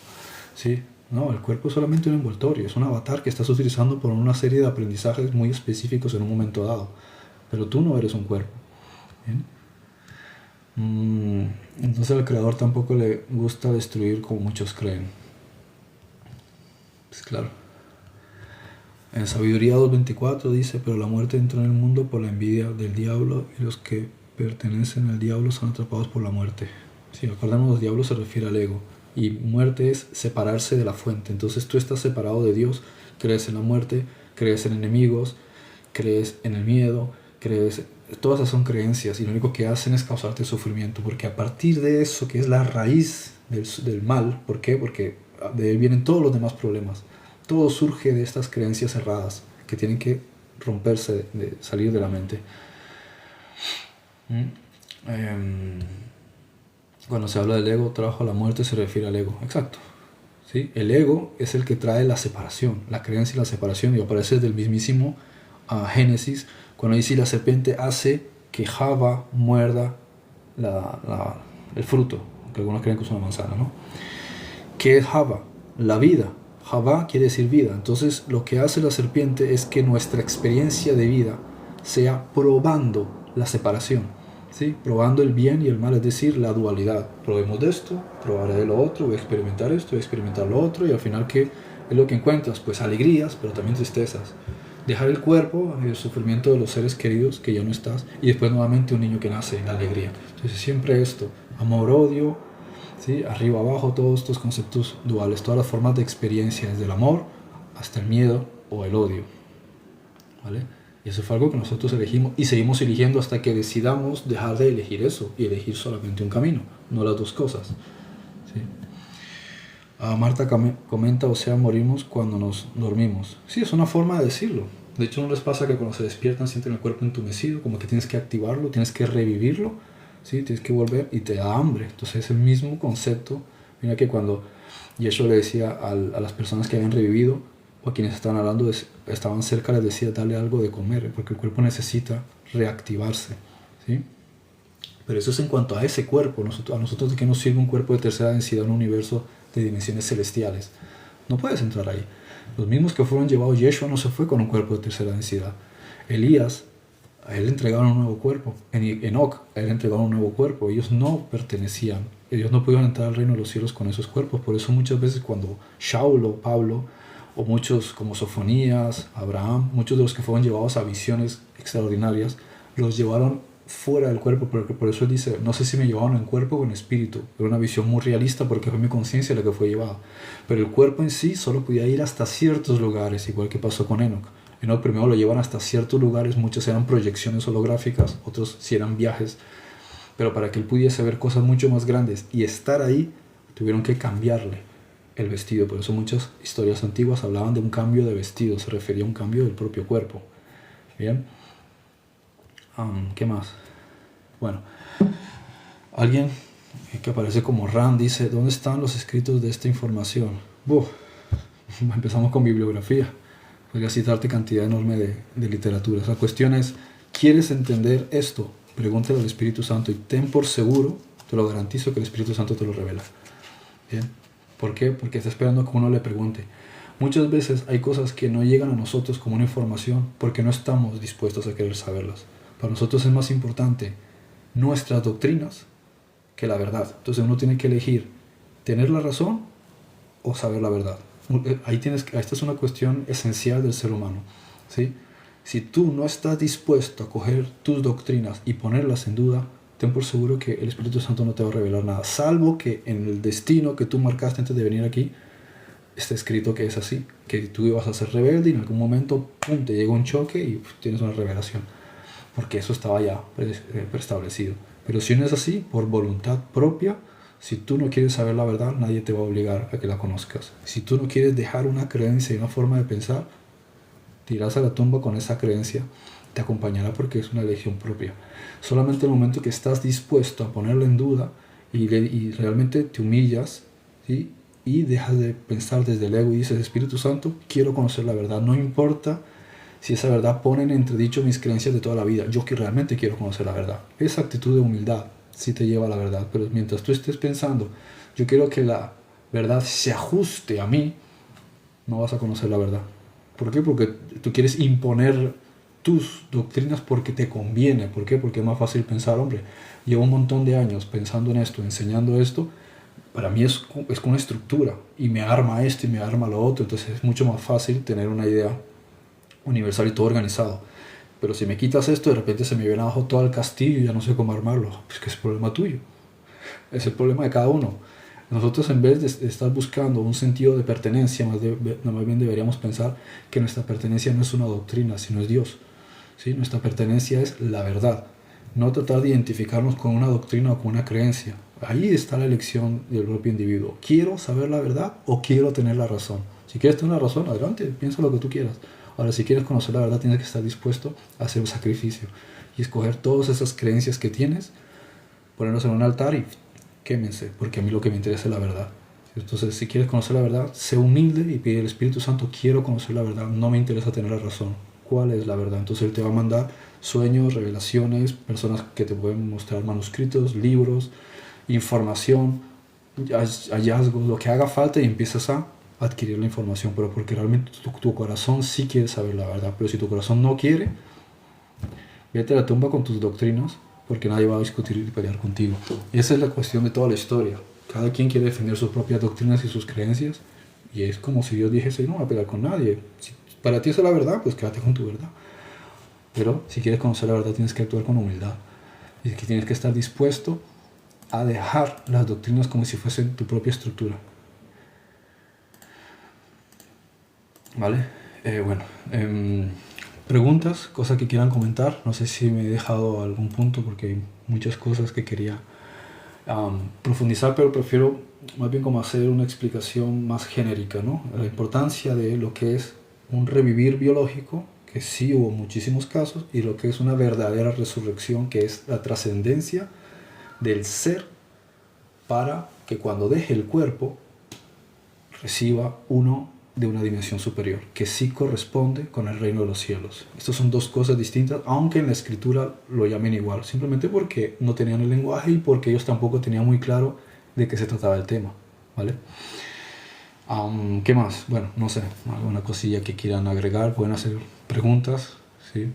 S1: ¿Sí? No, el cuerpo es solamente un envoltorio, es un avatar que estás utilizando por una serie de aprendizajes muy específicos en un momento dado. Pero tú no eres un cuerpo. ¿Bien? Entonces al creador tampoco le gusta destruir como muchos creen. Pues claro. En Sabiduría 2:24 dice, pero la muerte entró en el mundo por la envidia del diablo y los que pertenecen al diablo son atrapados por la muerte. Si acordamos, los diablos se refiere al ego y muerte es separarse de la fuente. Entonces tú estás separado de Dios, crees en la muerte, crees en enemigos, crees en el miedo, todas esas son creencias y lo único que hacen es causarte sufrimiento, porque a partir de eso, que es la raíz del mal, ¿por qué? Porque de ahí vienen todos los demás problemas. Todo surge de estas creencias erradas que tienen que romperse, salir de la mente. Cuando se habla del ego, trabajo a la muerte, se refiere al ego. Exacto. ¿Sí? El ego es el que trae la separación, la creencia y la separación, y aparece del mismísimo Génesis, cuando dice la serpiente hace que Java muerda el fruto, que algunos creen que es una manzana, ¿no? ¿Qué es Java? La vida. Java quiere decir vida. Entonces lo que hace la serpiente es que nuestra experiencia de vida sea probando la separación, ¿sí? Probando el bien y el mal, es decir, la dualidad. Probemos de esto, probaré de lo otro, voy a experimentar esto, voy a experimentar lo otro, y al final, ¿qué es lo que encuentras? Pues alegrías, pero también tristezas. Dejar el cuerpo, el sufrimiento de los seres queridos que ya no estás, y después nuevamente un niño que nace en la alegría. Entonces siempre esto, amor, odio, ¿sí? Arriba, abajo, todos estos conceptos duales, todas las formas de experiencia, desde el amor hasta el miedo o el odio, ¿vale? Y eso fue algo que nosotros elegimos y seguimos eligiendo hasta que decidamos dejar de elegir eso y elegir solamente un camino, no las dos cosas, ¿sí? Marta comenta, o sea, morimos cuando nos dormimos. Sí, es una forma de decirlo. De hecho, ¿no les pasa que cuando se despiertan sienten el cuerpo entumecido? Como que tienes que activarlo, tienes que revivirlo, ¿sí? Tienes que volver y te da hambre. Entonces es el mismo concepto. Mira que cuando Yeshua le decía a las personas que habían revivido o a quienes estaban hablando, estaban cerca, les decía, dale algo de comer, porque el cuerpo necesita reactivarse, ¿sí? Pero eso es en cuanto a ese cuerpo. A nosotros, ¿de qué nos sirve un cuerpo de tercera densidad en un universo de dimensiones celestiales? No puedes entrar ahí. Los mismos que fueron llevados, Yeshua no se fue con un cuerpo de tercera densidad. Elías, a él le entregaron un nuevo cuerpo. Enoch, a él le entregaron un nuevo cuerpo. Ellos no pertenecían, ellos no pudieron entrar al reino de los cielos con esos cuerpos. Por eso muchas veces cuando Saulo, Pablo, o muchos como Sofonías, Abraham, muchos de los que fueron llevados a visiones extraordinarias, los llevaron fuera del cuerpo, porque por eso él dice, no sé si me llevaron en cuerpo o en espíritu. Era una visión muy realista porque fue mi conciencia la que fue llevada. Pero el cuerpo en sí solo podía ir hasta ciertos lugares, igual que pasó con Enoch. Enoch primero lo llevan hasta ciertos lugares, muchos eran proyecciones holográficas, otros sí eran viajes, pero para que él pudiese ver cosas mucho más grandes y estar ahí, tuvieron que cambiarle el vestido. Por eso muchas historias antiguas hablaban de un cambio de vestido, se refería a un cambio del propio cuerpo. Bien. ¿Qué más? Bueno, alguien que aparece como Rand dice, ¿dónde están los escritos de esta información? Empezamos con bibliografía. Podría citarte cantidad enorme de literatura. La cuestión es, ¿quieres entender esto? Pregúntale al Espíritu Santo y ten por seguro, te lo garantizo, que el Espíritu Santo te lo revela. ¿Bien? ¿Por qué? Porque está esperando que uno le pregunte. Muchas veces hay cosas que no llegan a nosotros como una información porque no estamos dispuestos a querer saberlas. Para nosotros es más importante nuestras doctrinas que la verdad. Entonces uno tiene que elegir tener la razón o saber la verdad. Esta es una cuestión esencial del ser humano, ¿sí? Si tú no estás dispuesto a coger tus doctrinas y ponerlas en duda, ten por seguro que el Espíritu Santo no te va a revelar nada, salvo que en el destino que tú marcaste antes de venir aquí está escrito que es así, que tú ibas a ser rebelde y en algún momento ¡pum!, te llega un choque y tienes una revelación, porque eso estaba ya preestablecido. Pero si no es así, por voluntad propia, si tú no quieres saber la verdad, nadie te va a obligar a que la conozcas. Si tú no quieres dejar una creencia y una forma de pensar, te irás a la tumba con esa creencia, te acompañará porque es una elección propia. Solamente el momento que estás dispuesto a ponerla en duda y realmente te humillas, ¿sí?, y dejas de pensar desde el ego y dices, Espíritu Santo, quiero conocer la verdad, no importa si esa verdad pone en entredicho mis creencias de toda la vida, yo que realmente quiero conocer la verdad. Esa actitud de humildad sí te lleva a la verdad, pero mientras tú estés pensando, yo quiero que la verdad se ajuste a mí, no vas a conocer la verdad. ¿Por qué? Porque tú quieres imponer tus doctrinas porque te conviene. ¿Por qué? Porque es más fácil pensar, hombre, llevo un montón de años pensando en esto, enseñando esto, para mí es con una estructura y me arma esto y me arma lo otro, entonces es mucho más fácil tener una idea universal y todo organizado. Pero si me quitas esto, de repente se me viene abajo todo el castillo y ya no sé cómo armarlo. Pues que es problema tuyo. Es el problema de cada uno. Nosotros, en vez de estar buscando un sentido de pertenencia, más bien deberíamos pensar que nuestra pertenencia no es una doctrina, sino es Dios. ¿Sí? Nuestra pertenencia es la verdad. No tratar de identificarnos con una doctrina o con una creencia. Ahí está la elección del propio individuo. ¿Quiero saber la verdad o quiero tener la razón? Si quieres tener la razón, adelante, piensa lo que tú quieras. Ahora, si quieres conocer la verdad, tienes que estar dispuesto a hacer un sacrificio y escoger todas esas creencias que tienes, ponerlos en un altar y quémense, porque a mí lo que me interesa es la verdad. Entonces, si quieres conocer la verdad, sé humilde y pide al Espíritu Santo, quiero conocer la verdad, no me interesa tener la razón. ¿Cuál es la verdad? Entonces Él te va a mandar sueños, revelaciones, personas que te pueden mostrar manuscritos, libros, información, hallazgos, lo que haga falta, y empiezas a adquirir la información, pero porque realmente tu corazón sí quiere saber la verdad. Pero si tu corazón no quiere, vete a la tumba con tus doctrinas, porque nadie va a discutir y pelear contigo. Y esa es la cuestión de toda la historia. Cada quien quiere defender sus propias doctrinas y sus creencias, y es como si Dios dijese, no voy a pelear con nadie. Si para ti esa es la verdad, pues quédate con tu verdad. Pero si quieres conocer la verdad, tienes que actuar con humildad. Y que tienes que estar dispuesto a dejar las doctrinas como si fuesen tu propia estructura. ¿Vale? Preguntas, cosas que quieran comentar. No sé si me he dejado algún punto porque hay muchas cosas que quería profundizar, pero prefiero más bien como hacer una explicación más genérica, ¿no? La importancia de lo que es un revivir biológico, que sí hubo muchísimos casos, y lo que es una verdadera resurrección, que es la trascendencia del ser para que cuando deje el cuerpo reciba uno de una dimensión superior, que sí corresponde con el reino de los cielos. Estas son dos cosas distintas, aunque en la escritura lo llamen igual, simplemente porque no tenían el lenguaje y porque ellos tampoco tenían muy claro de qué se trataba el tema, ¿vale? ¿Qué más? Bueno, no sé, alguna cosilla que quieran agregar, pueden hacer preguntas, ¿sí?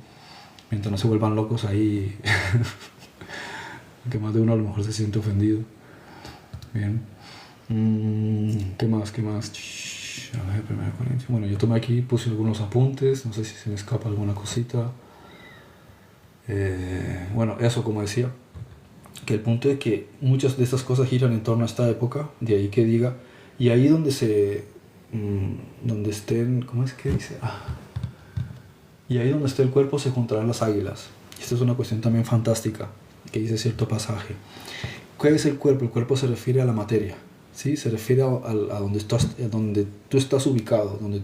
S1: Mientras no se vuelvan locos ahí, que más de uno a lo mejor se siente ofendido. Bien. ¿Qué más? A ver, 1 Corintios. Bueno, yo tomé aquí, puse algunos apuntes, no sé si se me escapa alguna cosita. Bueno, eso, como decía, que el punto es que muchas de estas cosas giran en torno a esta época, de ahí que diga, y ahí donde donde estén, ¿cómo es que dice? Y ahí donde esté el cuerpo se juntarán las águilas. Esta es una cuestión también fantástica, que dice cierto pasaje. ¿Qué es el cuerpo? El cuerpo se refiere a la materia, ¿sí? Se refiere a donde tú estás ubicado, donde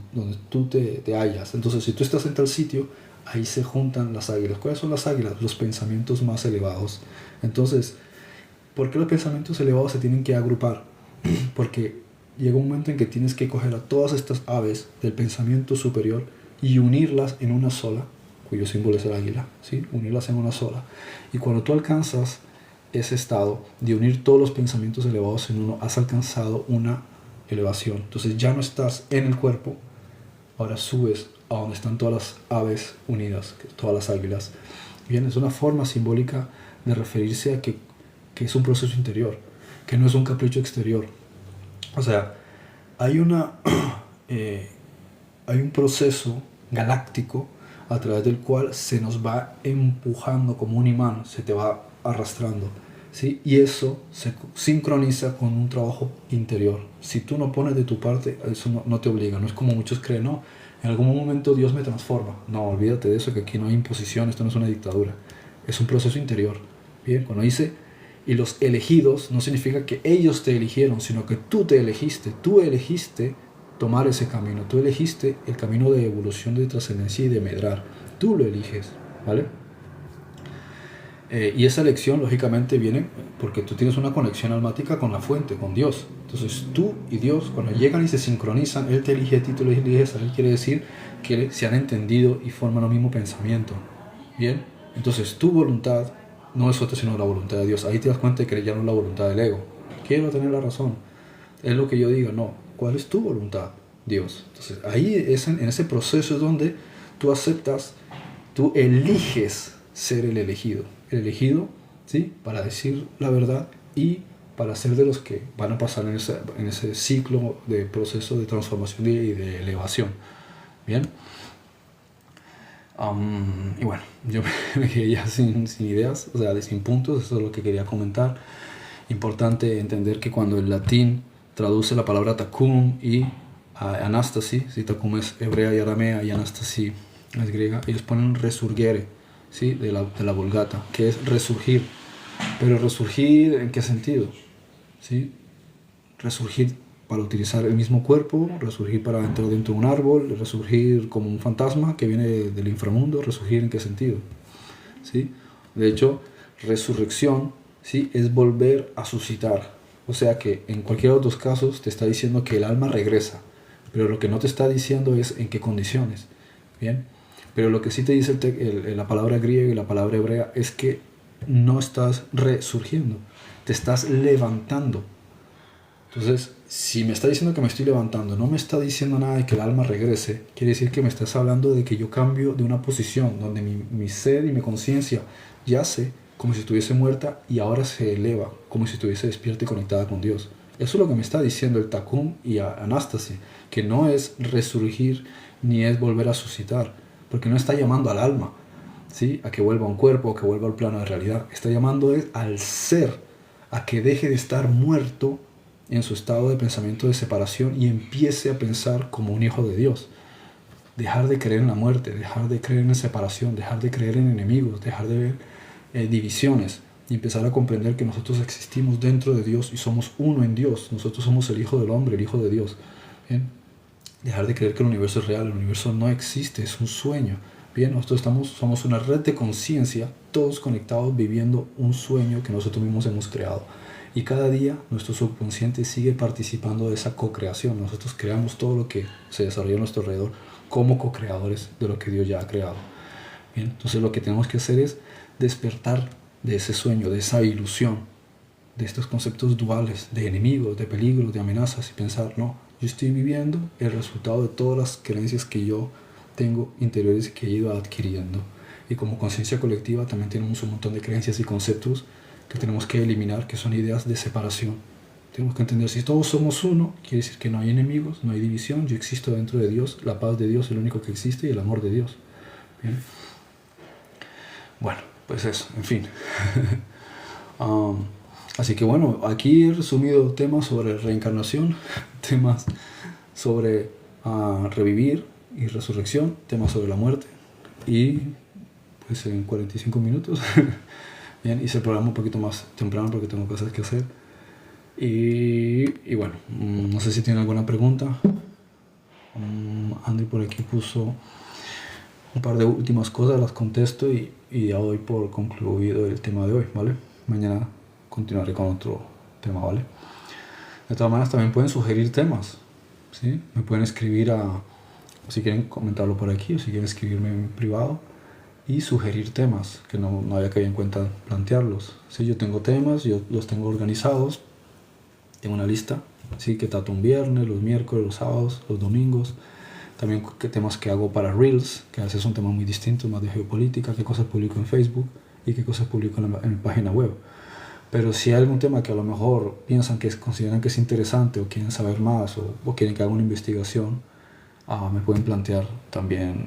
S1: tú te hallas. Entonces, si tú estás en tal sitio, ahí se juntan las águilas. ¿Cuáles son las águilas? Los pensamientos más elevados. Entonces, ¿por qué los pensamientos elevados se tienen que agrupar? Porque llega un momento en que tienes que coger a todas estas aves del pensamiento superior y unirlas en una sola, cuyo símbolo es el águila, ¿sí? Unirlas en una sola. Y cuando tú alcanzas ese estado de unir todos los pensamientos elevados en uno, has alcanzado una elevación. Entonces ya no estás en el cuerpo, ahora subes a donde están todas las aves unidas, todas las águilas. Bien, es una forma simbólica de referirse a que es un proceso interior, que no es un capricho exterior. O sea, hay un proceso galáctico a través del cual se nos va empujando como un imán, se te va arrastrando, ¿sí? Y eso se sincroniza con un trabajo interior. Si tú no pones de tu parte, eso no te obliga. No es como muchos creen, no, en algún momento Dios me transforma. No, olvídate de eso, que aquí no hay imposición, esto no es una dictadura. Es un proceso interior. Bien, cuando dice, y los elegidos, no significa que ellos te eligieron, sino que tú te elegiste. Tú elegiste tomar ese camino. Tú elegiste el camino de evolución, de trascendencia y de medrar. Tú lo eliges, ¿vale? Y esa elección, lógicamente, viene porque tú tienes una conexión almática con la fuente, con Dios. Entonces, tú y Dios, cuando llegan y se sincronizan, Él te elige a ti, tú le eliges a Él. Quiere decir que se han entendido y forman el mismo pensamiento. ¿Bien? Entonces, tu voluntad no es otra sino la voluntad de Dios. Ahí te das cuenta de que ya no es la voluntad del ego. Quiero tener la razón. Es lo que yo diga. No. ¿Cuál es tu voluntad? Dios. Entonces, ahí en ese proceso es donde tú aceptas, tú eliges ser el elegido. El elegido, ¿sí? Para decir la verdad y para ser de los que van a pasar en ese ciclo de proceso de transformación y de elevación. Bien. Y bueno, yo me quedé ya sin ideas, o sea, sin puntos, eso es lo que quería comentar. Importante entender que cuando el latín traduce la palabra tacum y anastasi, si tacum es hebrea y aramea y anastasi es griega, ellos ponen resurgere, ¿sí? de la Vulgata, que es resurgir. Pero resurgir, ¿en qué sentido? ¿Sí? Resurgir para utilizar el mismo cuerpo, resurgir para entrar dentro de un árbol, resurgir como un fantasma que viene del inframundo, resurgir en qué sentido, ¿sí? De hecho, resurrección, ¿sí? es volver a suscitar. O sea que en cualquiera de los dos casos te está diciendo que el alma regresa, pero lo que no te está diciendo es en qué condiciones, ¿bien? Pero lo que sí te dice la palabra griega y la palabra hebrea es que no estás resurgiendo, te estás levantando. Entonces, si me está diciendo que me estoy levantando, no me está diciendo nada de que el alma regrese, quiere decir que me estás hablando de que yo cambio de una posición donde mi sed y mi conciencia yace como si estuviese muerta y ahora se eleva como si estuviese despierta y conectada con Dios. Eso es lo que me está diciendo el Tacum y Anastasi, que no es resurgir ni es volver a suscitar, porque no está llamando al alma, ¿sí? a que vuelva a un cuerpo, a que vuelva al plano de realidad. Está llamando al ser, a que deje de estar muerto en su estado de pensamiento de separación y empiece a pensar como un hijo de Dios. Dejar de creer en la muerte, dejar de creer en separación, dejar de creer en enemigos, dejar de ver divisiones y empezar a comprender que nosotros existimos dentro de Dios y somos uno en Dios. Nosotros somos el Hijo del Hombre, el Hijo de Dios. ¿Bien? Dejar de creer que el universo es real, el universo no existe, es un sueño. Bien, nosotros somos una red de conciencia, todos conectados viviendo un sueño que nosotros mismos hemos creado. Y cada día nuestro subconsciente sigue participando de esa co-creación. Nosotros creamos todo lo que se desarrolla a nuestro alrededor como co-creadores de lo que Dios ya ha creado. Bien, entonces lo que tenemos que hacer es despertar de ese sueño, de esa ilusión, de estos conceptos duales, de enemigos, de peligros, de amenazas, y pensar, no, yo estoy viviendo el resultado de todas las creencias que yo tengo interiores que he ido adquiriendo. Y como conciencia colectiva también tenemos un montón de creencias y conceptos que tenemos que eliminar, que son ideas de separación. Tenemos que entender, si todos somos uno, quiere decir que no hay enemigos, no hay división, yo existo dentro de Dios, la paz de Dios es lo único que existe y el amor de Dios. ¿Bien? Bueno, pues eso, en fin. Así que bueno, aquí he resumido temas sobre reencarnación, temas sobre revivir y resurrección, temas sobre la muerte, y pues en 45 minutos. Bien, hice el programa un poquito más temprano porque tengo cosas que hacer. Y bueno, no sé si tienen alguna pregunta. Andy por aquí puso un par de últimas cosas, las contesto y ya doy por concluido el tema de hoy, ¿vale? Mañana continuaré con otro tema, ¿vale? De todas maneras también pueden sugerir temas, ¿sí? Me pueden escribir si quieren comentarlo por aquí o si quieren escribirme en privado y sugerir temas que no había caído en cuenta plantearlos. ¿Sí? Yo tengo temas, yo los tengo organizados, tengo una lista, ¿sí? que trato un viernes, los miércoles, los sábados, los domingos. También qué temas que hago para Reels, que a veces son temas muy distintos, más de geopolítica, qué cosas publico en Facebook y qué cosas publico en mi página web. Pero si hay algún tema que a lo mejor piensan consideran que es interesante o quieren saber más o quieren que haga una investigación, me pueden plantear también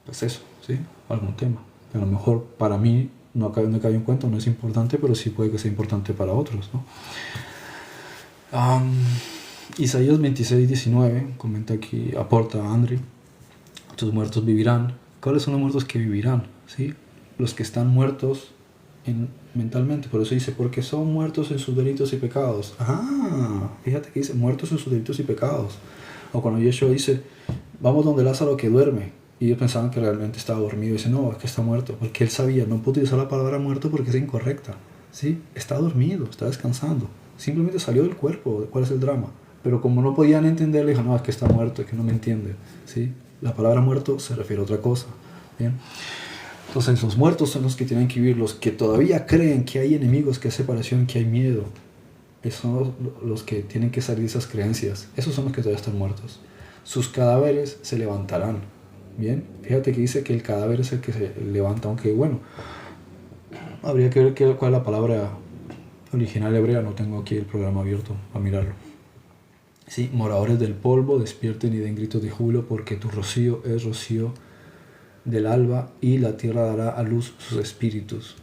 S1: pues eso, ¿sí? Algún tema. Que a lo mejor para mí no cae en cuenta, no es importante, pero sí puede que sea importante para otros, ¿no? Isaías 26:19 comenta aquí, aporta a Andri, tus muertos vivirán. ¿Cuáles son los muertos que vivirán? ¿Sí? Los que están muertos mentalmente. Por eso dice, porque son muertos en sus delitos y pecados. Fíjate que dice, muertos en sus delitos y pecados. O cuando Yeshua dice, vamos donde Lázaro que duerme. Y ellos pensaban que realmente estaba dormido. Y dice, no, es que está muerto. Porque él sabía, no puedo utilizar la palabra muerto porque es incorrecta. ¿Sí? Está dormido, está descansando. Simplemente salió del cuerpo. ¿Cuál es el drama? Pero como no podían entenderle, dijo, no, es que está muerto, es que no me entiende. ¿Sí? La palabra muerto se refiere a otra cosa. ¿Bien? Entonces los muertos son los que tienen que vivir, los que todavía creen que hay enemigos, que hay separación, que hay miedo. Esos son los que tienen que salir de esas creencias. Esos son los que todavía están muertos. Sus cadáveres se levantarán. Bien, fíjate que dice que el cadáver es el que se levanta, aunque bueno, habría que ver cuál es la palabra original hebrea. No tengo aquí el programa abierto para mirarlo. Sí, moradores del polvo, despierten y den gritos de júbilo, porque tu rocío es rocío del alba y la tierra dará a luz sus espíritus.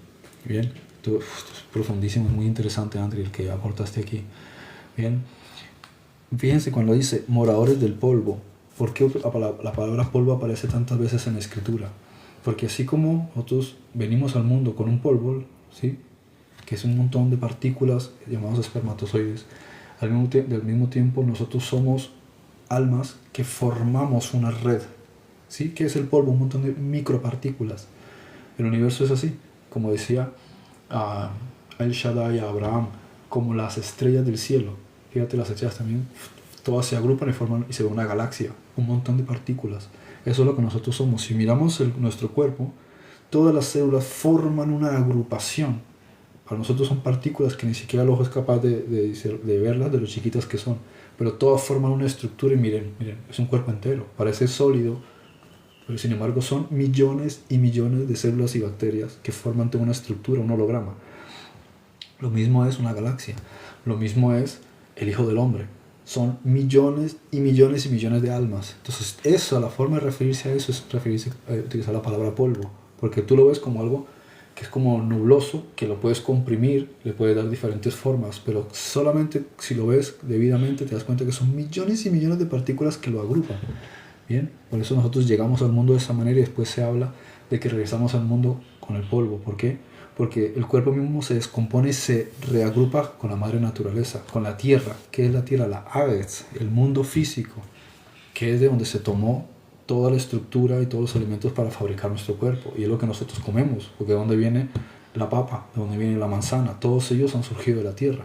S1: Bien, esto es profundísimo, es muy interesante, André, el que aportaste aquí. Bien, fíjense cuando dice moradores del polvo. ¿Por qué la palabra polvo aparece tantas veces en la escritura? Porque así como nosotros venimos al mundo con un polvo, ¿sí?, que es un montón de partículas llamados espermatozoides, del mismo tiempo nosotros somos almas que formamos una red. ¿Sí? ¿Qué es el polvo? Un montón de micropartículas. El universo es así, como decía El Shaddai a Abraham, como las estrellas del cielo. Fíjate, las estrellas también, todas se agrupan y forman y se ve una galaxia, un montón de partículas. Eso es lo que nosotros somos. Si miramos nuestro cuerpo, todas las células forman una agrupación. Para nosotros son partículas que ni siquiera el ojo es capaz de verlas, de lo chiquitas que son. Pero todas forman una estructura y miren, es un cuerpo entero. Parece sólido, pero sin embargo son millones y millones de células y bacterias que forman toda una estructura, un holograma. Lo mismo es una galaxia. Lo mismo es el Hijo del Hombre. Son millones y millones y millones de almas. Entonces, la forma de referirse a eso es utilizar la palabra polvo. Porque tú lo ves como algo que es como nubloso, que lo puedes comprimir, le puedes dar diferentes formas, pero solamente si lo ves debidamente te das cuenta que son millones y millones de partículas que lo agrupan. Bien, por eso nosotros llegamos al mundo de esa manera y después se habla de que regresamos al mundo con el polvo. ¿Por qué? Porque el cuerpo mismo se descompone y se reagrupa con la madre naturaleza, con la tierra. ¿Qué es la tierra? La Haaretz, el mundo físico, que es de donde se tomó toda la estructura y todos los elementos para fabricar nuestro cuerpo. Y es lo que nosotros comemos, porque de donde viene la papa, de donde viene la manzana, todos ellos han surgido de la tierra,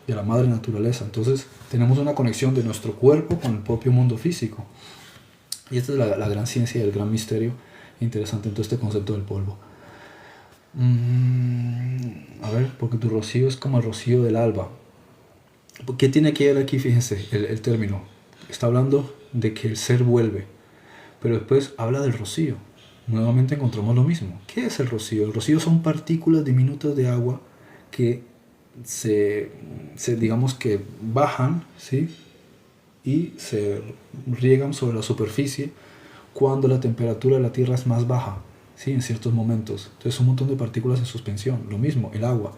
S1: de la madre naturaleza. Entonces tenemos una conexión de nuestro cuerpo con el propio mundo físico. Y esta es la gran ciencia y el gran misterio interesante en todo este concepto del polvo. A ver, porque tu rocío es como el rocío del alba. ¿Qué tiene que ver aquí? Fíjense, el término. Está hablando de que el ser vuelve, pero después habla del rocío. Nuevamente encontramos lo mismo. ¿Qué es el rocío? El rocío son partículas diminutas de agua que digamos que bajan, ¿sí?, y se riegan sobre la superficie cuando la temperatura de la Tierra es más baja, ¿sí?, en ciertos momentos. Entonces un montón de partículas en suspensión. Lo mismo, el agua.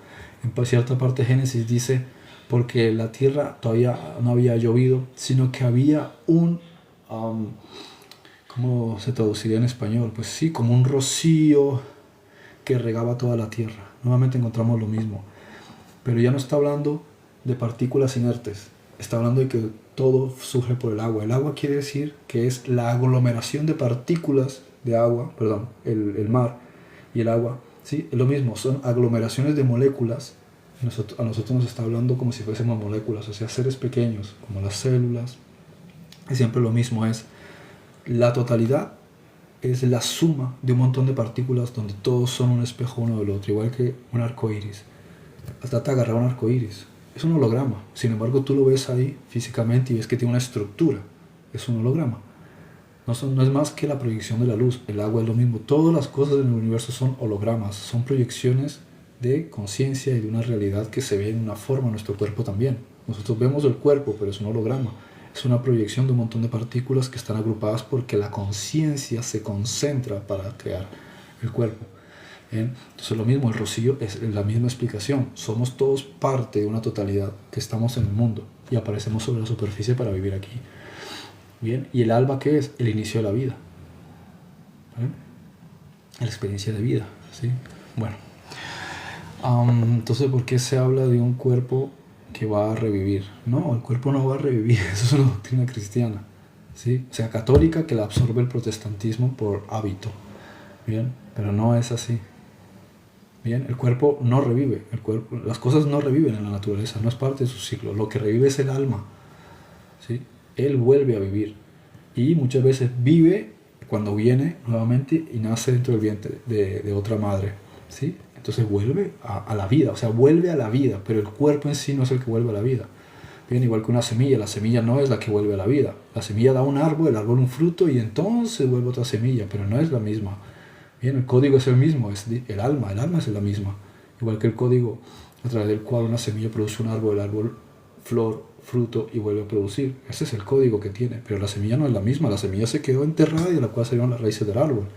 S1: En cierta parte de Génesis dice, porque la Tierra todavía no había llovido, sino que había ¿cómo se traduciría en español? Pues sí, como un rocío que regaba toda la Tierra. Nuevamente encontramos lo mismo. Pero ya no está hablando de partículas inertes. Está hablando de que todo surge por el agua. El agua quiere decir que es la aglomeración de partículas de agua, el mar y el agua, ¿sí? Es lo mismo, son aglomeraciones de moléculas. A nosotros nos está hablando como si fuésemos moléculas, o sea, seres pequeños, como las células. Y siempre lo mismo es, la totalidad es la suma de un montón de partículas donde todos son un espejo uno del otro, igual que un arco iris. Trata de agarrar un arco iris. Es un holograma. Sin embargo, tú lo ves ahí físicamente y ves que tiene una estructura. Es un holograma. No es más que la proyección de la luz. El agua es lo mismo. Todas las cosas del universo son hologramas. Son proyecciones de conciencia y de una realidad que se ve en una forma en nuestro cuerpo también. Nosotros vemos el cuerpo, pero es un holograma. Es una proyección de un montón de partículas que están agrupadas porque la conciencia se concentra para crear el cuerpo. Entonces lo mismo, el rocío es la misma explicación. Somos todos parte de una totalidad que estamos en el mundo y aparecemos sobre la superficie para vivir aquí. Bien, ¿y el alba qué es? El inicio de la vida. La experiencia de vida, ¿sí? Bueno, entonces ¿por qué se habla de un cuerpo que va a revivir? No, el cuerpo no va a revivir, eso es una doctrina cristiana, ¿sí? O sea, católica, que la absorbe el protestantismo por hábito. Bien, pero no es así. Bien, el cuerpo no revive, las cosas no reviven en la naturaleza, no es parte de su ciclo. Lo que revive es el alma, ¿sí? Él vuelve a vivir y muchas veces vive cuando viene nuevamente y nace dentro del vientre de otra madre, ¿sí? Entonces vuelve a la vida, o sea, vuelve a la vida, pero el cuerpo en sí no es el que vuelve a la vida. Bien, igual que una semilla, la semilla no es la que vuelve a la vida. La semilla da un árbol, el árbol un fruto y entonces vuelve otra semilla, pero no es la misma. Bien, el código es el mismo, es el alma es la misma. Igual que el código a través del cual una semilla produce un árbol, el árbol flor, fruto y vuelve a producir. Ese es el código que tiene, pero la semilla no es la misma. La semilla se quedó enterrada y de la cual salieron las raíces del árbol.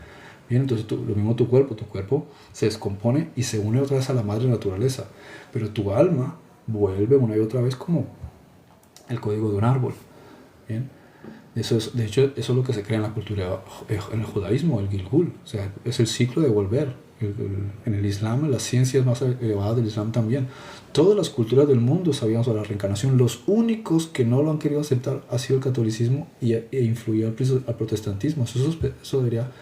S1: Bien, entonces lo mismo tu cuerpo se descompone y se une otra vez a la madre naturaleza, pero tu alma vuelve una y otra vez como el código de un árbol. Bien, eso es, de hecho, eso es lo que se crea en la cultura, en el judaísmo, el Gilgul, o sea, es el ciclo de volver. En el Islam, en las ciencias más elevadas del Islam también, todas las culturas del mundo sabían sobre la reencarnación. Los únicos que no lo han querido aceptar ha sido el catolicismo e influyó al protestantismo. Eso debería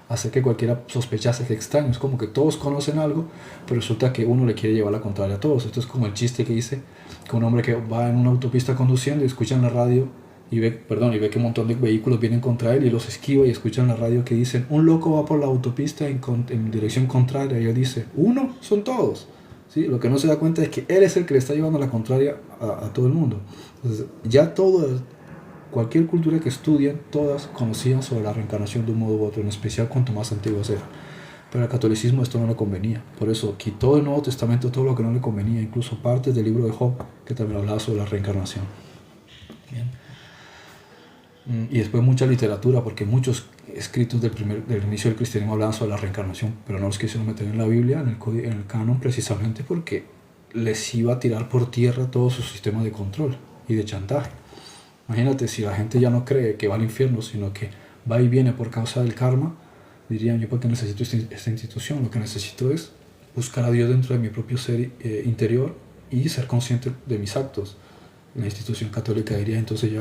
S1: hacer que cualquiera sospechase que es extraño. Es como que todos conocen algo, pero resulta que uno le quiere llevar la contraria a todos. Esto es como el chiste que dice que un hombre que va en una autopista conduciendo y escucha en la radio y ve que un montón de vehículos vienen contra él y los esquiva y escucha en la radio que dicen: un loco va por la autopista en dirección contraria, y él dice: uno, son todos. ¿Sí? Lo que no se da cuenta es que él es el que le está llevando la contraria a todo el mundo. Entonces, ya cualquier cultura que estudien, todas conocían sobre la reencarnación de un modo u otro, en especial cuanto más antiguo sea. Pero al catolicismo esto no le convenía. Por eso quitó del Nuevo Testamento todo lo que no le convenía, incluso partes del libro de Job, que también hablaba sobre la reencarnación. Bien. Y después mucha literatura, porque muchos escritos del inicio del cristianismo hablaban sobre la reencarnación, pero no los quisieron meter en la Biblia, en el canon, precisamente porque les iba a tirar por tierra todo su sistema de control y de chantaje. Imagínate, si la gente ya no cree que va al infierno, sino que va y viene por causa del karma, dirían: yo, ¿por qué necesito esta institución? Lo que necesito es buscar a Dios dentro de mi propio ser interior y ser consciente de mis actos. La institución católica diría: entonces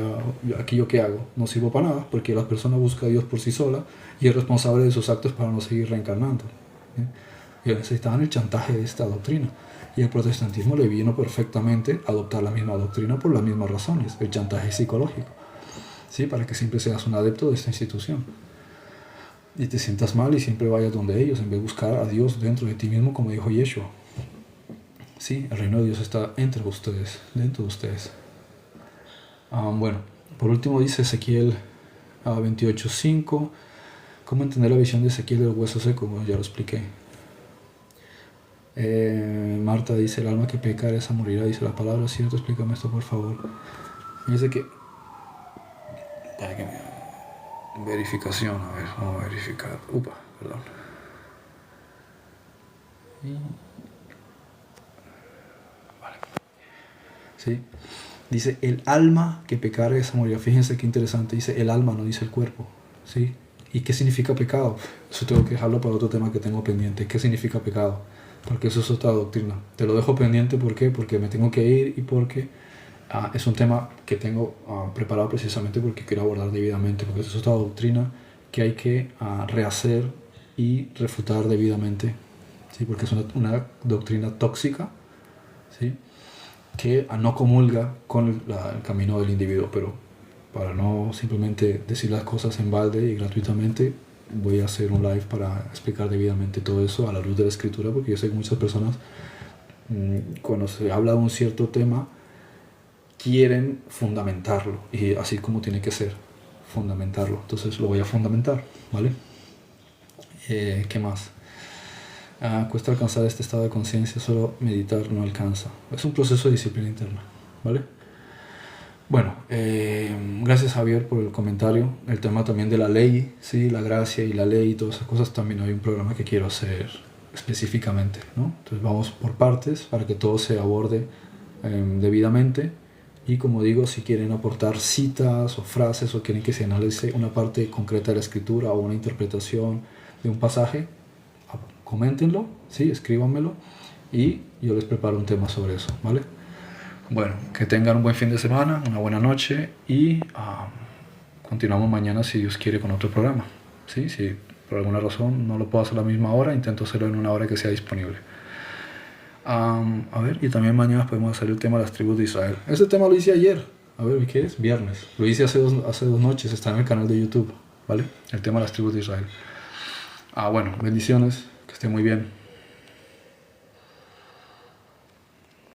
S1: aquí yo qué hago, no sirvo para nada, porque la persona busca a Dios por sí sola y es responsable de sus actos para no seguir reencarnando. Y necesitaban el chantaje de esta doctrina, y el protestantismo le vino perfectamente a adoptar la misma doctrina por las mismas razones, el chantaje psicológico, ¿sí? Para que siempre seas un adepto de esta institución y te sientas mal y siempre vayas donde ellos, en vez de buscar a Dios dentro de ti mismo, como dijo Yeshua. Sí, el reino de Dios está entre ustedes, dentro de ustedes. Bueno, por último dice Ezequiel 28:5. ¿Cómo entender la visión de Ezequiel del hueso seco? Bueno, ya lo expliqué. Marta dice: el alma que peca esa morirá, dice la palabra. ¿Cierto? Explícame esto, por favor. Dice que... verificación, a ver, vamos a verificar. Perdón. Vale. Sí. Dice: el alma que pecare esa morirá. Fíjense qué interesante, dice el alma, no dice el cuerpo. ¿Sí? ¿Y qué significa pecado? Eso tengo que dejarlo para otro tema que tengo pendiente. ¿Qué significa pecado? Porque eso es otra doctrina. Te lo dejo pendiente, ¿por qué? Porque me tengo que ir y porque es un tema que tengo preparado precisamente porque quiero abordar debidamente, porque eso es otra doctrina que hay que rehacer y refutar debidamente, ¿sí? Porque es una doctrina tóxica, ¿sí? Que no comulga con el camino del individuo, pero para no simplemente decir las cosas en balde y gratuitamente, voy a hacer un live para explicar debidamente todo eso a la luz de la escritura, porque yo sé que muchas personas, cuando se habla de un cierto tema, quieren fundamentarlo, y así como tiene que ser, fundamentarlo. Entonces lo voy a fundamentar, ¿vale? ¿Qué más? Cuesta alcanzar este estado de conciencia, solo meditar no alcanza. Es un proceso de disciplina interna, ¿vale? Bueno, gracias Javier por el comentario. El tema también de la ley, ¿sí? La gracia y la ley y todas esas cosas, también hay un programa que quiero hacer específicamente, ¿no? Entonces vamos por partes para que todo se aborde debidamente. Y como digo, si quieren aportar citas o frases o quieren que se analice una parte concreta de la escritura o una interpretación de un pasaje, coméntenlo, ¿sí? Escríbanmelo y yo les preparo un tema sobre eso, ¿vale? Bueno, que tengan un buen fin de semana, una buena noche y continuamos mañana si Dios quiere con otro programa, ¿sí? Si por alguna razón no lo puedo hacer a la misma hora, intento hacerlo en una hora que sea disponible. A ver, y también mañana podemos hacer el tema de las tribus de Israel. Ese tema lo hice ayer, a ver, ¿qué es? Viernes. Lo hice hace dos noches, está en el canal de YouTube, ¿vale? El tema de las tribus de Israel. Bueno, bendiciones, que estén muy bien.